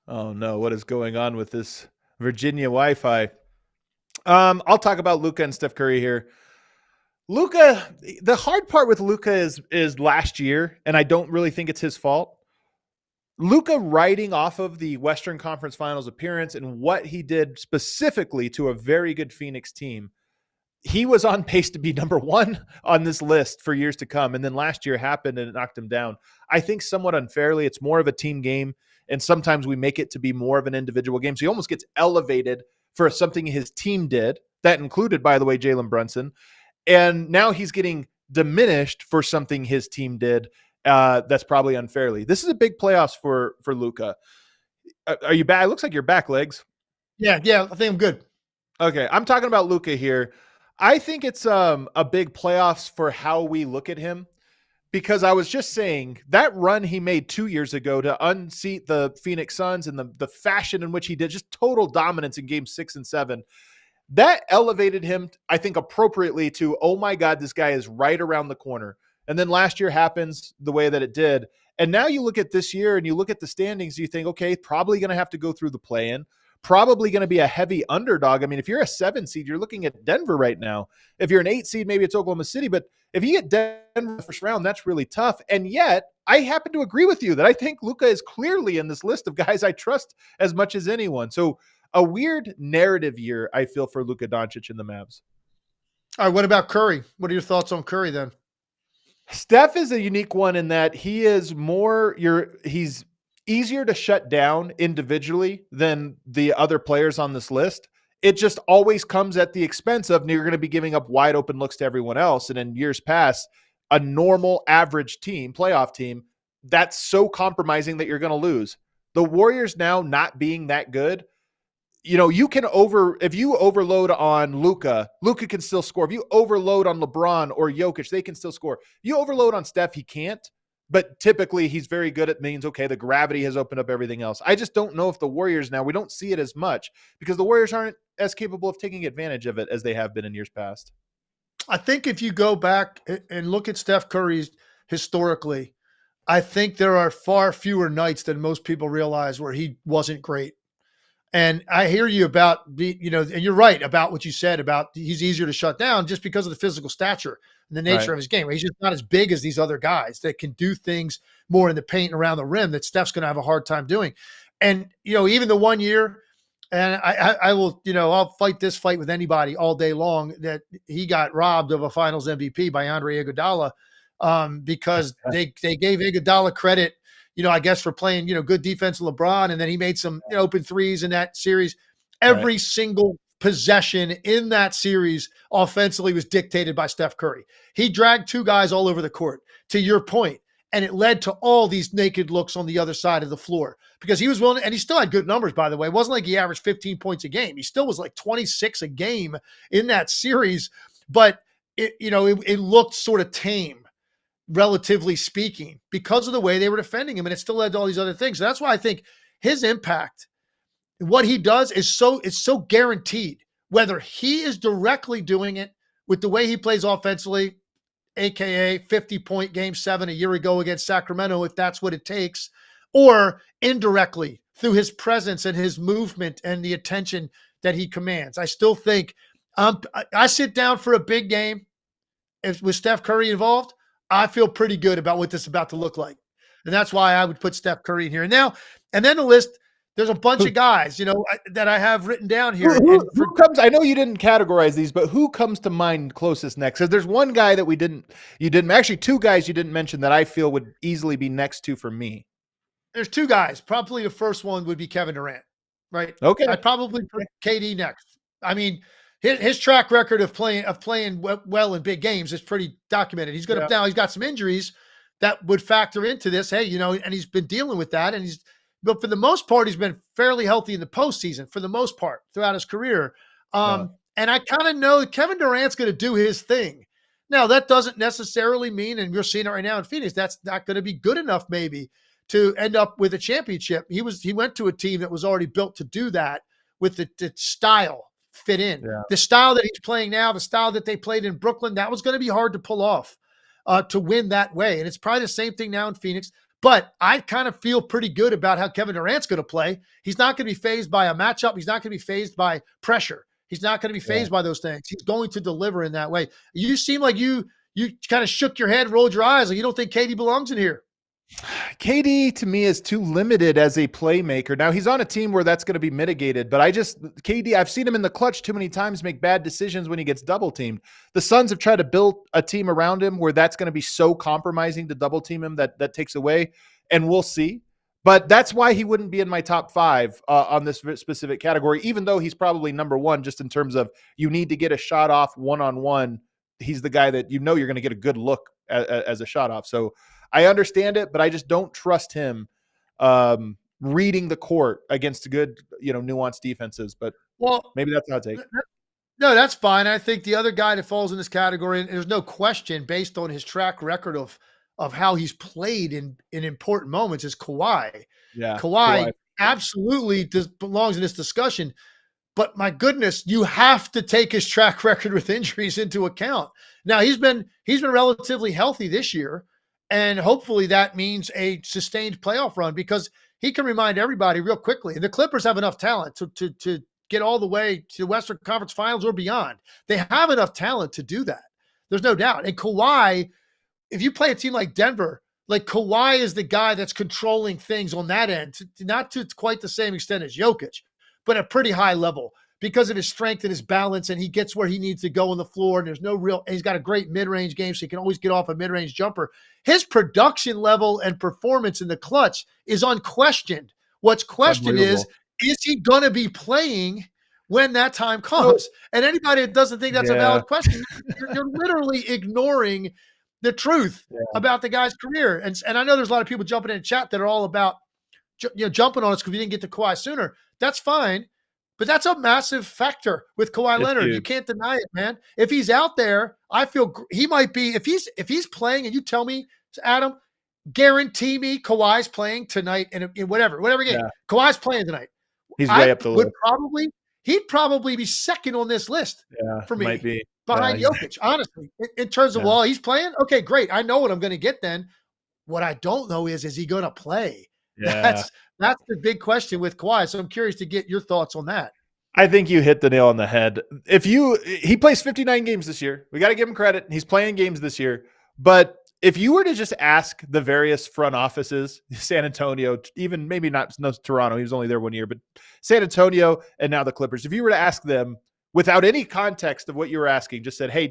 Oh no, what is going on with this Virginia Wi-Fi? I'll talk about Luka and Steph Curry here. Luka, the hard part with Luka is last year, and I don't really think it's his fault. Luka riding off of the Western Conference Finals appearance and what he did specifically to a very good Phoenix team, he was on pace to be number one on this list for years to come. And then last year happened and it knocked him down. I think somewhat unfairly, it's more of a team game. And sometimes we make it to be more of an individual game. So he almost gets elevated for something his team did. That included, by the way, Jalen Brunson. And now he's getting diminished for something his team did. That's probably unfairly. This is a big playoffs for Luka. Are you back? It looks like you're back, Legs. Yeah, I think I'm good. Okay, I'm talking about Luka here. I think it's a big playoffs for how we look at him, because I was just saying that run he made 2 years ago to unseat the Phoenix Suns and the fashion in which he did, just total dominance in games 6 and 7. That elevated him, I think, appropriately to, oh my God, this guy is right around the corner. And then last year happens the way that it did. And now you look at this year and you look at the standings, you think, okay, probably going to have to go through the play-in, probably going to be a heavy underdog. I mean, if you're a 7 seed, you're looking at Denver right now. If you're an 8 seed, maybe it's Oklahoma City. But if you get Denver in the first round, that's really tough. And yet, I happen to agree with you that I think Luka is clearly in this list of guys I trust as much as anyone. So a weird narrative year, I feel, for Luka Doncic and the Mavs. All right, what about Curry? What are your thoughts on Curry then? Steph is a unique one in that he is he's easier to shut down individually than the other players on this list. It just always comes at the expense of you're going to be giving up wide open looks to everyone else. And in years past, a normal average team, playoff team, that's so compromising that you're going to lose. The Warriors now not being that good, if you overload on Luka can still score. If you overload on LeBron or Jokic, they can still score. You overload on Steph, he can't. But typically he's very good at means, okay, the gravity has opened up everything else. I just don't know if the Warriors now, we don't see it as much because the Warriors aren't as capable of taking advantage of it as they have been in years past. I think if you go back and look at Steph Curry historically, I think there are far fewer nights than most people realize where he wasn't great. And I hear you about and you're right about what you said about he's easier to shut down just because of the physical stature and the nature of his game. He's just not as big as these other guys that can do things more in the paint and around the rim that Steph's going to have a hard time doing. And, even the 1 year, and I will, I'll fight this fight with anybody all day long that he got robbed of a finals MVP by Andre Iguodala because they gave Iguodala credit, I guess for playing, good defense with LeBron. And then he made some open threes in that series. Every single possession in that series offensively was dictated by Steph Curry. He dragged two guys all over the court, to your point, and it led to all these naked looks on the other side of the floor because he was willing, and he still had good numbers, by the way. It wasn't like he averaged 15 points a game. He still was like 26 a game in that series, but it looked sort of tame, relatively speaking, because of the way they were defending him, and it still led to all these other things. So that's why I think his impact, what he does is so guaranteed, whether he is directly doing it with the way he plays offensively, aka 50-point game 7 a year ago against Sacramento, if that's what it takes, or indirectly through his presence and his movement and the attention that he commands. I still think I sit down for a big game with Steph Curry involved. I feel pretty good about what this is about to look like. And that's why I would put Steph Curry in here. And then the list, there's a bunch of guys, that I have written down here. Who comes? I know you didn't categorize these, but who comes to mind closest next? Because there's one guy that you didn't, actually two guys you didn't mention that I feel would easily be next to for me. There's two guys. Probably the first one would be Kevin Durant, right? Okay. I'd probably put KD next. I mean, his track record of playing well in big games is pretty documented. He's now he's got some injuries that would factor into this. Hey, and he's been dealing with that, but for the most part, he's been fairly healthy in the postseason for the most part throughout his career. And I kind of know that Kevin Durant's going to do his thing. Now, that doesn't necessarily mean, and you're seeing it right now in Phoenix, that's not going to be good enough maybe to end up with a championship. He went to a team that was already built to do that with the style fit in. Yeah. The style that he's playing now, the style that they played in Brooklyn, that was going to be hard to pull off to win that way. And it's probably the same thing now in Phoenix. But I kind of feel pretty good about how Kevin Durant's going to play. He's not going to be fazed by a matchup. He's not going to be fazed by pressure. He's not going to be fazed by those things. He's going to deliver in that way. You seem like you kind of shook your head, rolled your eyes, like you don't think KD belongs in here. KD to me is too limited as a playmaker. Now he's on a team where that's going to be mitigated, but KD, I've seen him in the clutch too many times make bad decisions when he gets double teamed. The Suns have tried to build a team around him where that's going to be so compromising to double team him that takes away, and we'll see. But that's why he wouldn't be in my top 5 on this specific category, even though he's probably number 1 just in terms of you need to get a shot off one-on-one. He's the guy that you're going to get a good look as a shot off. So I understand it, but I just don't trust him reading the court against good, nuanced defenses. But maybe that's how I take it. No, that's fine. I think the other guy that falls in this category, and there's no question based on his track record of how he's played in important moments, is Kawhi. Yeah, Kawhi absolutely belongs in this discussion. But my goodness, you have to take his track record with injuries into account. Now he's been relatively healthy this year, and hopefully that means a sustained playoff run because he can remind everybody real quickly. And the Clippers have enough talent to get all the way to the Western Conference Finals or beyond. They have enough talent to do that. There's no doubt. And Kawhi, if you play a team like Denver, like Kawhi is the guy that's controlling things on that end, not to quite the same extent as Jokic, but a pretty high level because of his strength and his balance, and he gets where he needs to go on the floor, and he's got a great mid-range game, so he can always get off a mid-range jumper. His production level and performance in the clutch is unquestioned. What's questioned is he going to be playing when that time comes? And anybody that doesn't think that's a valid question, you're literally ignoring the truth about the guy's career. And I know there's a lot of people jumping in chat that are all about jumping on us because we didn't get to Kawhi sooner. That's fine. But that's a massive factor with Kawhi Leonard. You can't deny it, man. If he's out there, I feel he might be. If he's playing, and you tell me, Adam, guarantee me Kawhi's playing tonight in whatever game. Yeah. Kawhi's playing tonight. He's way up the list. He'd probably be second on this list for me. Might be. Behind Jokic, honestly. In terms of, he's playing? Okay, great. I know what I'm going to get then. What I don't know is he going to play? Yeah. That's the big question with Kawhi. So I'm curious to get your thoughts on that. I think you hit the nail on the head. He plays 59 games this year. We got to give him credit. He's playing games this year. But if you were to just ask the various front offices, San Antonio, even maybe no Toronto, he was only there 1 year, but San Antonio and now the Clippers, if you were to ask them without any context of what you were asking, just said, hey,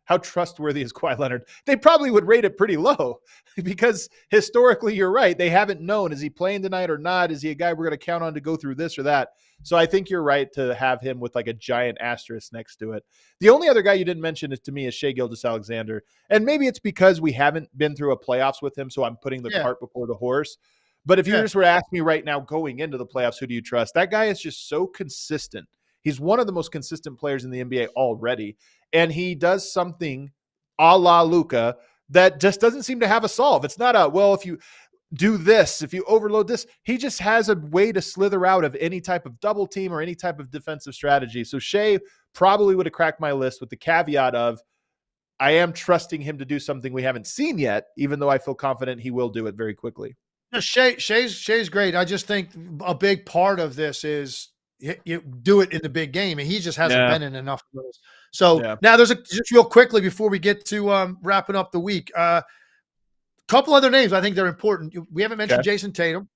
how trustworthy is Kawhi Leonard? They probably would rate it pretty low because historically, you're right. They haven't known, is he playing tonight or not? Is he a guy we're going to count on to go through this or that? So I think you're right to have him with like a giant asterisk next to it. The only other guy you didn't mention to me is Shai Gilgeous-Alexander. And maybe it's because we haven't been through a playoffs with him, so I'm putting the cart before the horse. But if you just were to ask me right now going into the playoffs, who do you trust? That guy is just so consistent. He's one of the most consistent players in the NBA already. And he does something a la Luka that just doesn't seem to have a solve. It's not if you do this, if you overload this, he just has a way to slither out of any type of double team or any type of defensive strategy. So Shai probably would have cracked my list with the caveat of I am trusting him to do something we haven't seen yet, even though I feel confident he will do it very quickly. Shai's great. I just think a big part of this is you do it in the big game, and he just hasn't been in enough of those. So now just real quickly before we get to wrapping up the week, couple other names I think they're important. We haven't mentioned Jason Tatum,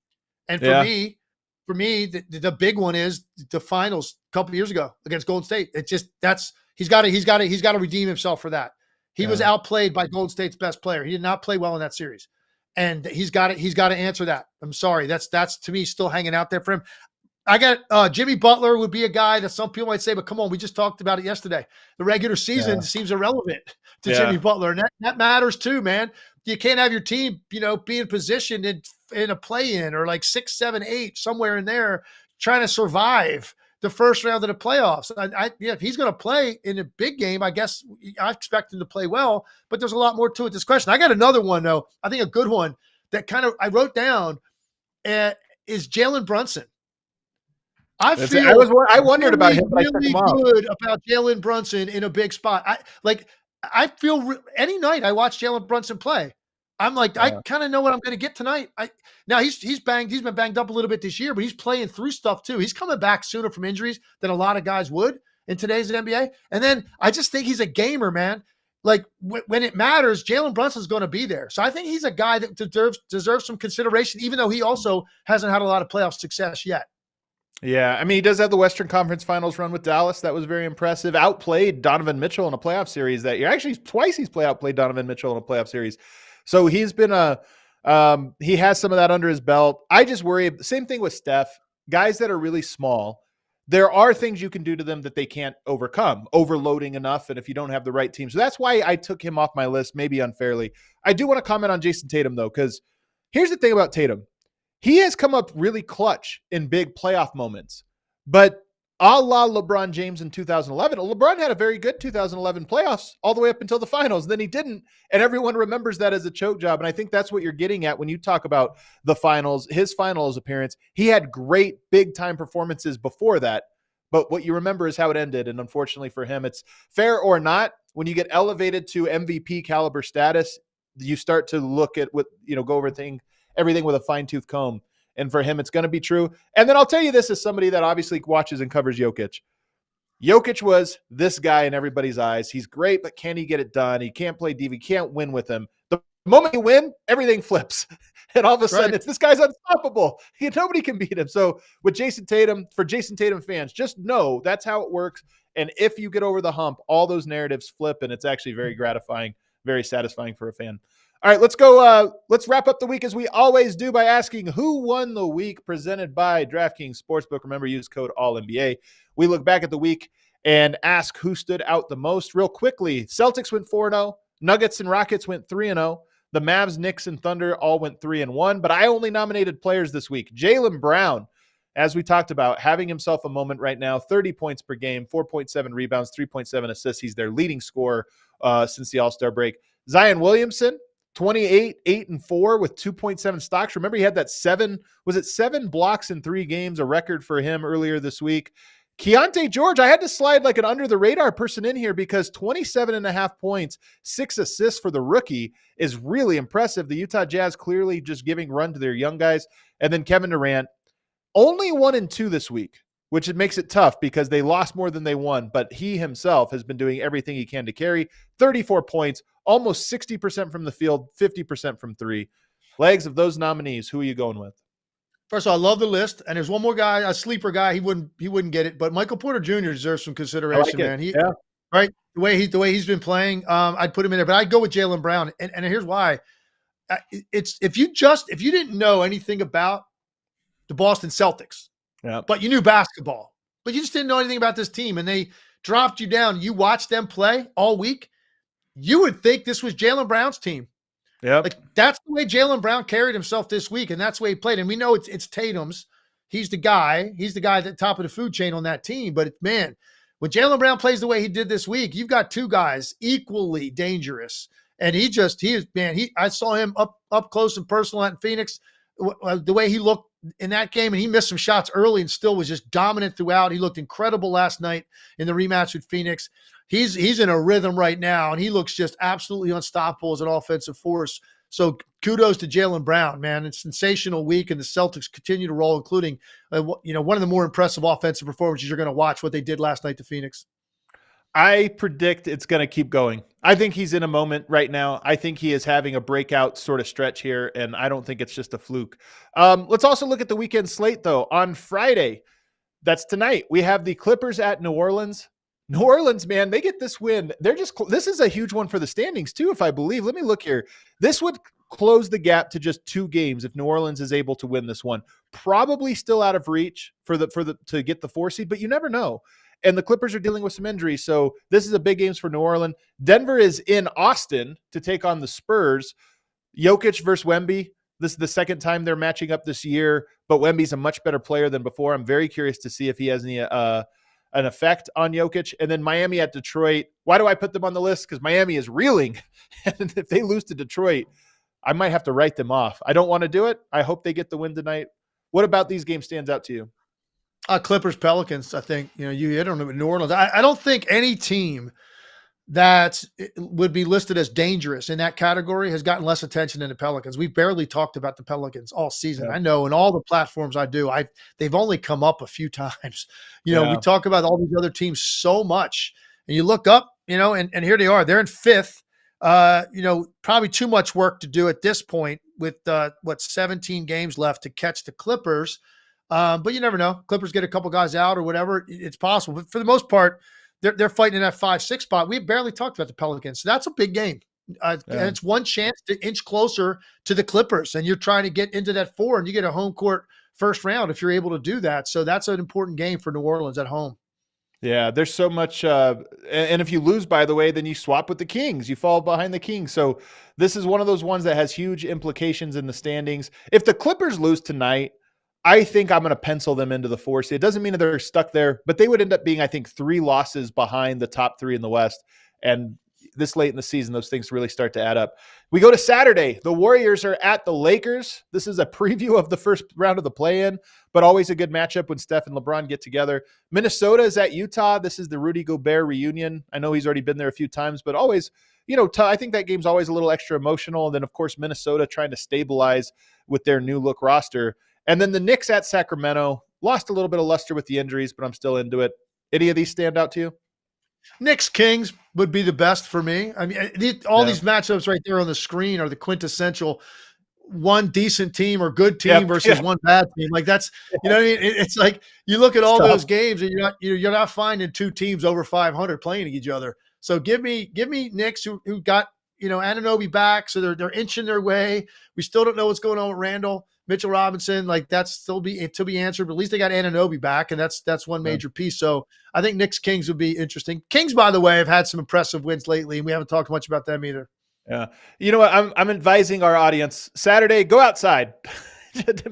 and for me, the big one is the finals a couple of years ago against Golden State. It's just he's got to redeem himself for that. He was outplayed by Golden State's best player. He did not play well in that series, and he's got to answer that. I'm sorry, that's to me still hanging out there for him. I got Jimmy Butler would be a guy that some people might say, but come on, we just talked about it yesterday. The regular season seems irrelevant to Jimmy Butler, and that matters too, man. You can't have your team, be in position in a play-in or like 6, 7, 8, somewhere in there trying to survive the first round of the playoffs. If he's going to play in a big game, I guess I expect him to play well, but there's a lot more to it. This question. I got another one, though. I think a good one that I wrote down is Jalen Brunson. I wondered about him. Really good about Jalen Brunson in a big spot. I feel any night I watch Jalen Brunson play, I'm like, I kind of know what I'm going to get tonight. Now he's been banged up a little bit this year, but he's playing through stuff too. He's coming back sooner from injuries than a lot of guys would in today's NBA. And then I just think he's a gamer, man. Like when it matters, Jalen Brunson's going to be there. So I think he's a guy that deserves some consideration, even though he also hasn't had a lot of playoff success yet. Yeah, I mean, he does have the Western Conference Finals run with Dallas. That was very impressive. Outplayed Donovan Mitchell in a playoff series that year. Actually, twice he's outplayed Donovan Mitchell in a playoff series. So he's been he has some of that under his belt. I just worry. Same thing with Steph. Guys that are really small, there are things you can do to them that they can't overcome, overloading enough, and if you don't have the right team. So that's why I took him off my list, maybe unfairly. I do want to comment on Jason Tatum, though, because here's the thing about Tatum. He has come up really clutch in big playoff moments, but a la LeBron James in 2011, LeBron had a very good 2011 playoffs all the way up until the finals. Then he didn't, and everyone remembers that as a choke job. And I think that's what you're getting at when you talk about the finals, his finals appearance. He had great big-time performances before that, but what you remember is how it ended, and unfortunately for him, it's fair or not, when you get elevated to MVP caliber status, you start to look at go over everything with a fine-tooth comb. And for him, it's going to be true. And then I'll tell you this as somebody that obviously watches and covers Jokic. Jokic was this guy in everybody's eyes. He's great, but can he get it done? He can't play DV. Can't win with him. The moment you win, everything flips. And all of a sudden, it's this guy's unstoppable. Nobody can beat him. So with Jason Tatum, for Jason Tatum fans, just know that's how it works. And if you get over the hump, all those narratives flip, and it's actually very gratifying, very satisfying for a fan. All right, let's go. Let's wrap up the week as we always do by asking who won the week, presented by DraftKings Sportsbook. Remember, use code ALLNBA. We look back at the week and ask who stood out the most. Real quickly, Celtics went 4-0. Nuggets and Rockets went 3-0. The Mavs, Knicks, and Thunder all went 3-1. But I only nominated players this week. Jaylen Brown, as we talked about, having himself a moment right now, 30 points per game, 4.7 rebounds, 3.7 assists. He's their leading scorer since the All-Star break. Zion Williamson, 28, 8-4 with 2.7 stocks. Remember, he had that 7 blocks in 3 games, a record for him earlier this week. Keontae George, I had to slide like an under the radar person in here because 27.5 points, 6 assists for the rookie is really impressive. The Utah Jazz clearly just giving run to their young guys. And then Kevin Durant, only 1-2 this week, which it makes it tough because they lost more than they won, but he himself has been doing everything he can to carry. 34 points, almost 60% from the field, 50% from 3. Legs, of those nominees, who are you going with? First of all, I love the list, and there's one more guy, a sleeper guy. He wouldn't get it, but Michael Porter Jr. deserves some consideration, man. Right, the way he's been playing, I'd put him in there, but I'd go with Jaylen Brown, and here's why. It's if you didn't know anything about the Boston Celtics, but you knew basketball, but you just didn't know anything about this team, and they dropped you down. You watched them play all week. You would think this was Jaylen Brown's team. Yeah, like that's the way Jaylen Brown carried himself this week, and that's the way he played. And we know it's Tatum's. He's the guy. He's the guy at the top of the food chain on that team. But man, when Jaylen Brown plays the way he did this week, you've got 2 guys equally dangerous. And I saw him up close and personal in Phoenix. The way he looked in that game, and he missed some shots early and still was just dominant throughout. He looked incredible last night in the rematch with Phoenix. He's in a rhythm right now, and he looks just absolutely unstoppable as an offensive force. So kudos to Jaylen Brown, man. It's a sensational week, and the Celtics continue to roll, including one of the more impressive offensive performances you're going to watch, what they did last night to Phoenix. I predict it's going to keep going. I think he's in a moment right now. I think he is having a breakout sort of stretch here, and I don't think it's just a fluke. Let's also look at the weekend slate, though. On Friday, that's tonight, we have the Clippers at New Orleans. New Orleans, man, they get this win. This is a huge one for the standings, too, if I believe. Let me look here. This would close the gap to just 2 games if New Orleans is able to win this one. Probably still out of reach to get the 4 seed, but you never know. And the Clippers are dealing with some injuries, so this is a big game for New Orleans. Denver is in Austin to take on the Spurs. Jokic versus Wemby. This is the second time they're matching up this year, but Wemby's a much better player than before. I'm very curious to see if he has any an effect on Jokic. And then Miami at Detroit. Why do I put them on the list? Because Miami is reeling. And if they lose to Detroit, I might have to write them off. I don't want to do it. I hope they get the win tonight. What about these games stands out to you? Clippers, Pelicans, I think. You hit on it with New Orleans. I don't think any team that would be listed as dangerous in that category has gotten less attention than the Pelicans. We've barely talked about the Pelicans all season. Yeah. I know in all the platforms I do, they've only come up a few times. We Yeah. talk about all these other teams so much, and you look up, and here they are. They're in fifth. Probably too much work to do at this point with 17 games left to catch the Clippers. But you never know. Clippers get a couple guys out or whatever. It's possible. But for the most part, they're fighting in that 5-6 spot. We barely talked about the Pelicans. So that's a big game. And it's one chance to inch closer to the Clippers. And you're trying to get into that 4, and you get a home court first round if you're able to do that. So that's an important game for New Orleans at home. Yeah, there's so much. And if you lose, by the way, then you swap with the Kings. You fall behind the Kings. So this is one of those ones that has huge implications in the standings. If the Clippers lose tonight, I think I'm going to pencil them into the 4 seed. It doesn't mean that they're stuck there, but they would end up being, I think, 3 losses behind the top 3 in the West. And this late in the season, those things really start to add up. We go to Saturday. The Warriors are at the Lakers. This is a preview of the first round of the play-in, but always a good matchup when Steph and LeBron get together. Minnesota is at Utah. This is the Rudy Gobert reunion. I know he's already been there a few times, but always, I think that game's always a little extra emotional. And then, of course, Minnesota trying to stabilize with their new look roster. And then the Knicks at Sacramento lost a little bit of luster with the injuries, but I'm still into it. Any of these stand out to you? Knicks Kings would be the best for me. I mean, these matchups right there on the screen are the quintessential one decent team or good team versus one bad team. Like that's, what I mean? It's like you look at all those games and you're not finding 2 teams over 500 playing each other. So give me Knicks who got, Anunoby back. So they're inching their way. We still don't know what's going on with Randall. Mitchell Robinson, like that's still to be answered, but at least they got Anunoby back, and that's one major piece. So I think Knicks Kings would be interesting. Kings, by the way, have had some impressive wins lately, and we haven't talked much about them either. Yeah, you know what? I'm advising our audience Saturday, go outside.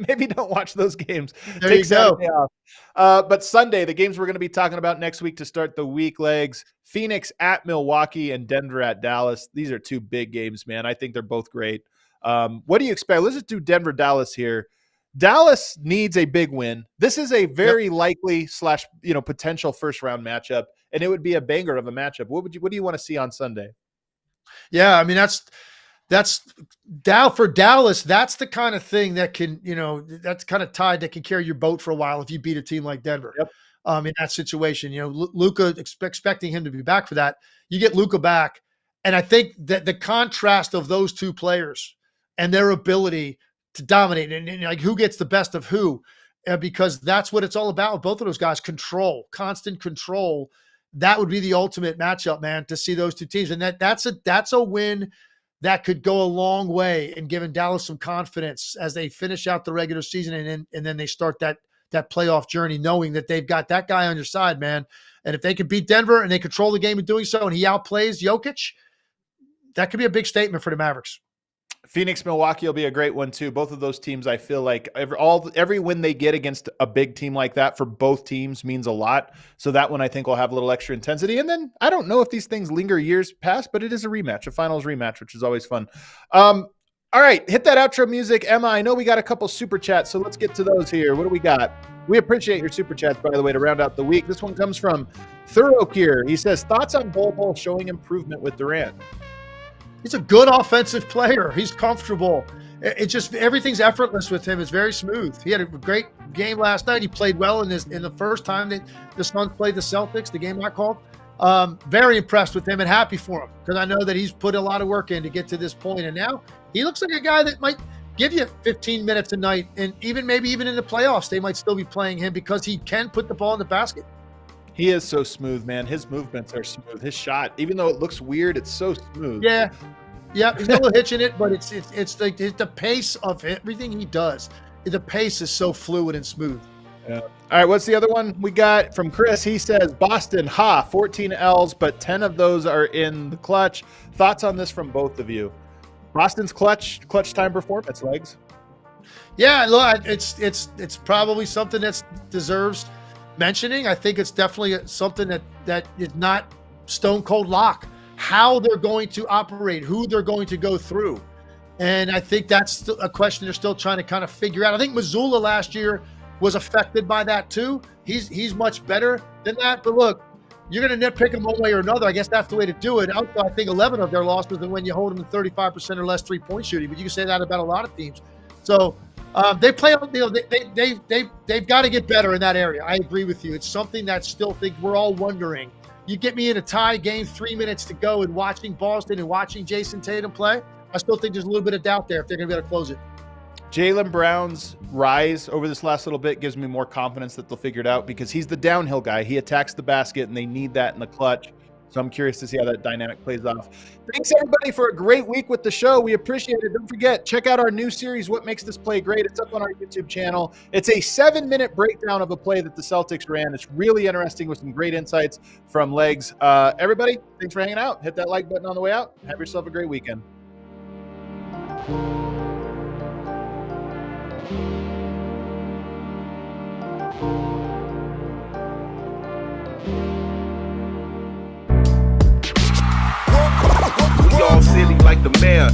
Maybe don't watch those games. There you go. But Sunday, the games we're going to be talking about next week to start the week legs: Phoenix at Milwaukee and Denver at Dallas. These are 2 big games, man. I think they're both great. What do you expect? Let's just do Denver-Dallas here. Dallas needs a big win. This is a very likely / potential first round matchup, and it would be a banger of a matchup. What do you want to see on Sunday? Yeah, I mean that's for Dallas. That's the kind of thing that can, that's kind of tide that can carry your boat for a while if you beat a team like Denver. Yep. In that situation, Luka expecting him to be back for that. You get Luka back, and I think that the contrast of those 2 players and their ability to dominate and like who gets the best of who, because that's what it's all about with both of those guys. Constant control. That would be the ultimate matchup, man, to see those 2 teams. And that's a win that could go a long way in giving Dallas some confidence as they finish out the regular season and then they start that playoff journey, knowing that they've got that guy on your side, man. And if they can beat Denver and they control the game in doing so, and he outplays Jokic, that could be a big statement for the Mavericks. Phoenix, Milwaukee will be a great one too. Both of those teams, I feel like every win they get against a big team like that for both teams means a lot. So that one I think will have a little extra intensity. And then I don't know if these things linger years past, but it is a rematch, a finals rematch, which is always fun. All right, hit that outro music. Emma, I know we got a couple super chats, so let's get to those here. What do we got? We appreciate your super chats, by the way, to round out the week. This one comes from Thorough here. He says, thoughts on Bol showing improvement with Durant? He's a good offensive player. He's comfortable. It's just everything's effortless with him. It's very smooth. He had a great game last night. He played well in the first time that the Suns played the Celtics, the game I called. Very impressed with him and happy for him because I know that he's put a lot of work in to get to this point. And now he looks like a guy that might give you 15 minutes a night. And maybe even in the playoffs, they might still be playing him because he can put the ball in the basket. He is so smooth, man. His movements are smooth. His shot, even though it looks weird, it's so smooth. Yeah. He's a little hitch in it, but it's like the pace of everything he does. The pace is so fluid and smooth. Yeah. All right, what's the other one we got from Chris? He says, Boston, 14 L's, but 10 of those are in the clutch. Thoughts on this from both of you? Boston's clutch time performance, Legs. Yeah, look, it's probably something that deserves mentioning. I think it's definitely something that is not stone cold lock. How they're going to operate, who they're going to go through. And I think that's a question they're still trying to kind of figure out. I think Mazzulla last year was affected by that too. He's much better than that. But look, you're going to nitpick them one way or another. I guess that's the way to do it. I think 11 of their losses are when you hold them to 35% or less 3-point shooting, but you can say that about a lot of teams. So they play, they've got to get better in that area. I agree with you. It's something that still think we're all wondering. You get me in a tie game, 3 minutes to go, and watching Boston and watching Jason Tatum play, I still think there's a little bit of doubt there if they're going to be able to close it. Jaylen Brown's rise over this last little bit gives me more confidence that they'll figure it out because he's the downhill guy. He attacks the basket, and they need that in the clutch. So I'm curious to see how that dynamic plays off. Thanks, everybody, for a great week with the show. We appreciate it. Don't forget, check out our new series, What Makes This Play Great. It's up on our YouTube channel. It's a 7-minute breakdown of a play that the Celtics ran. It's really interesting with some great insights from Legs. Everybody, thanks for hanging out. Hit that like button on the way out. Have yourself a great weekend. We all silly like the mayor.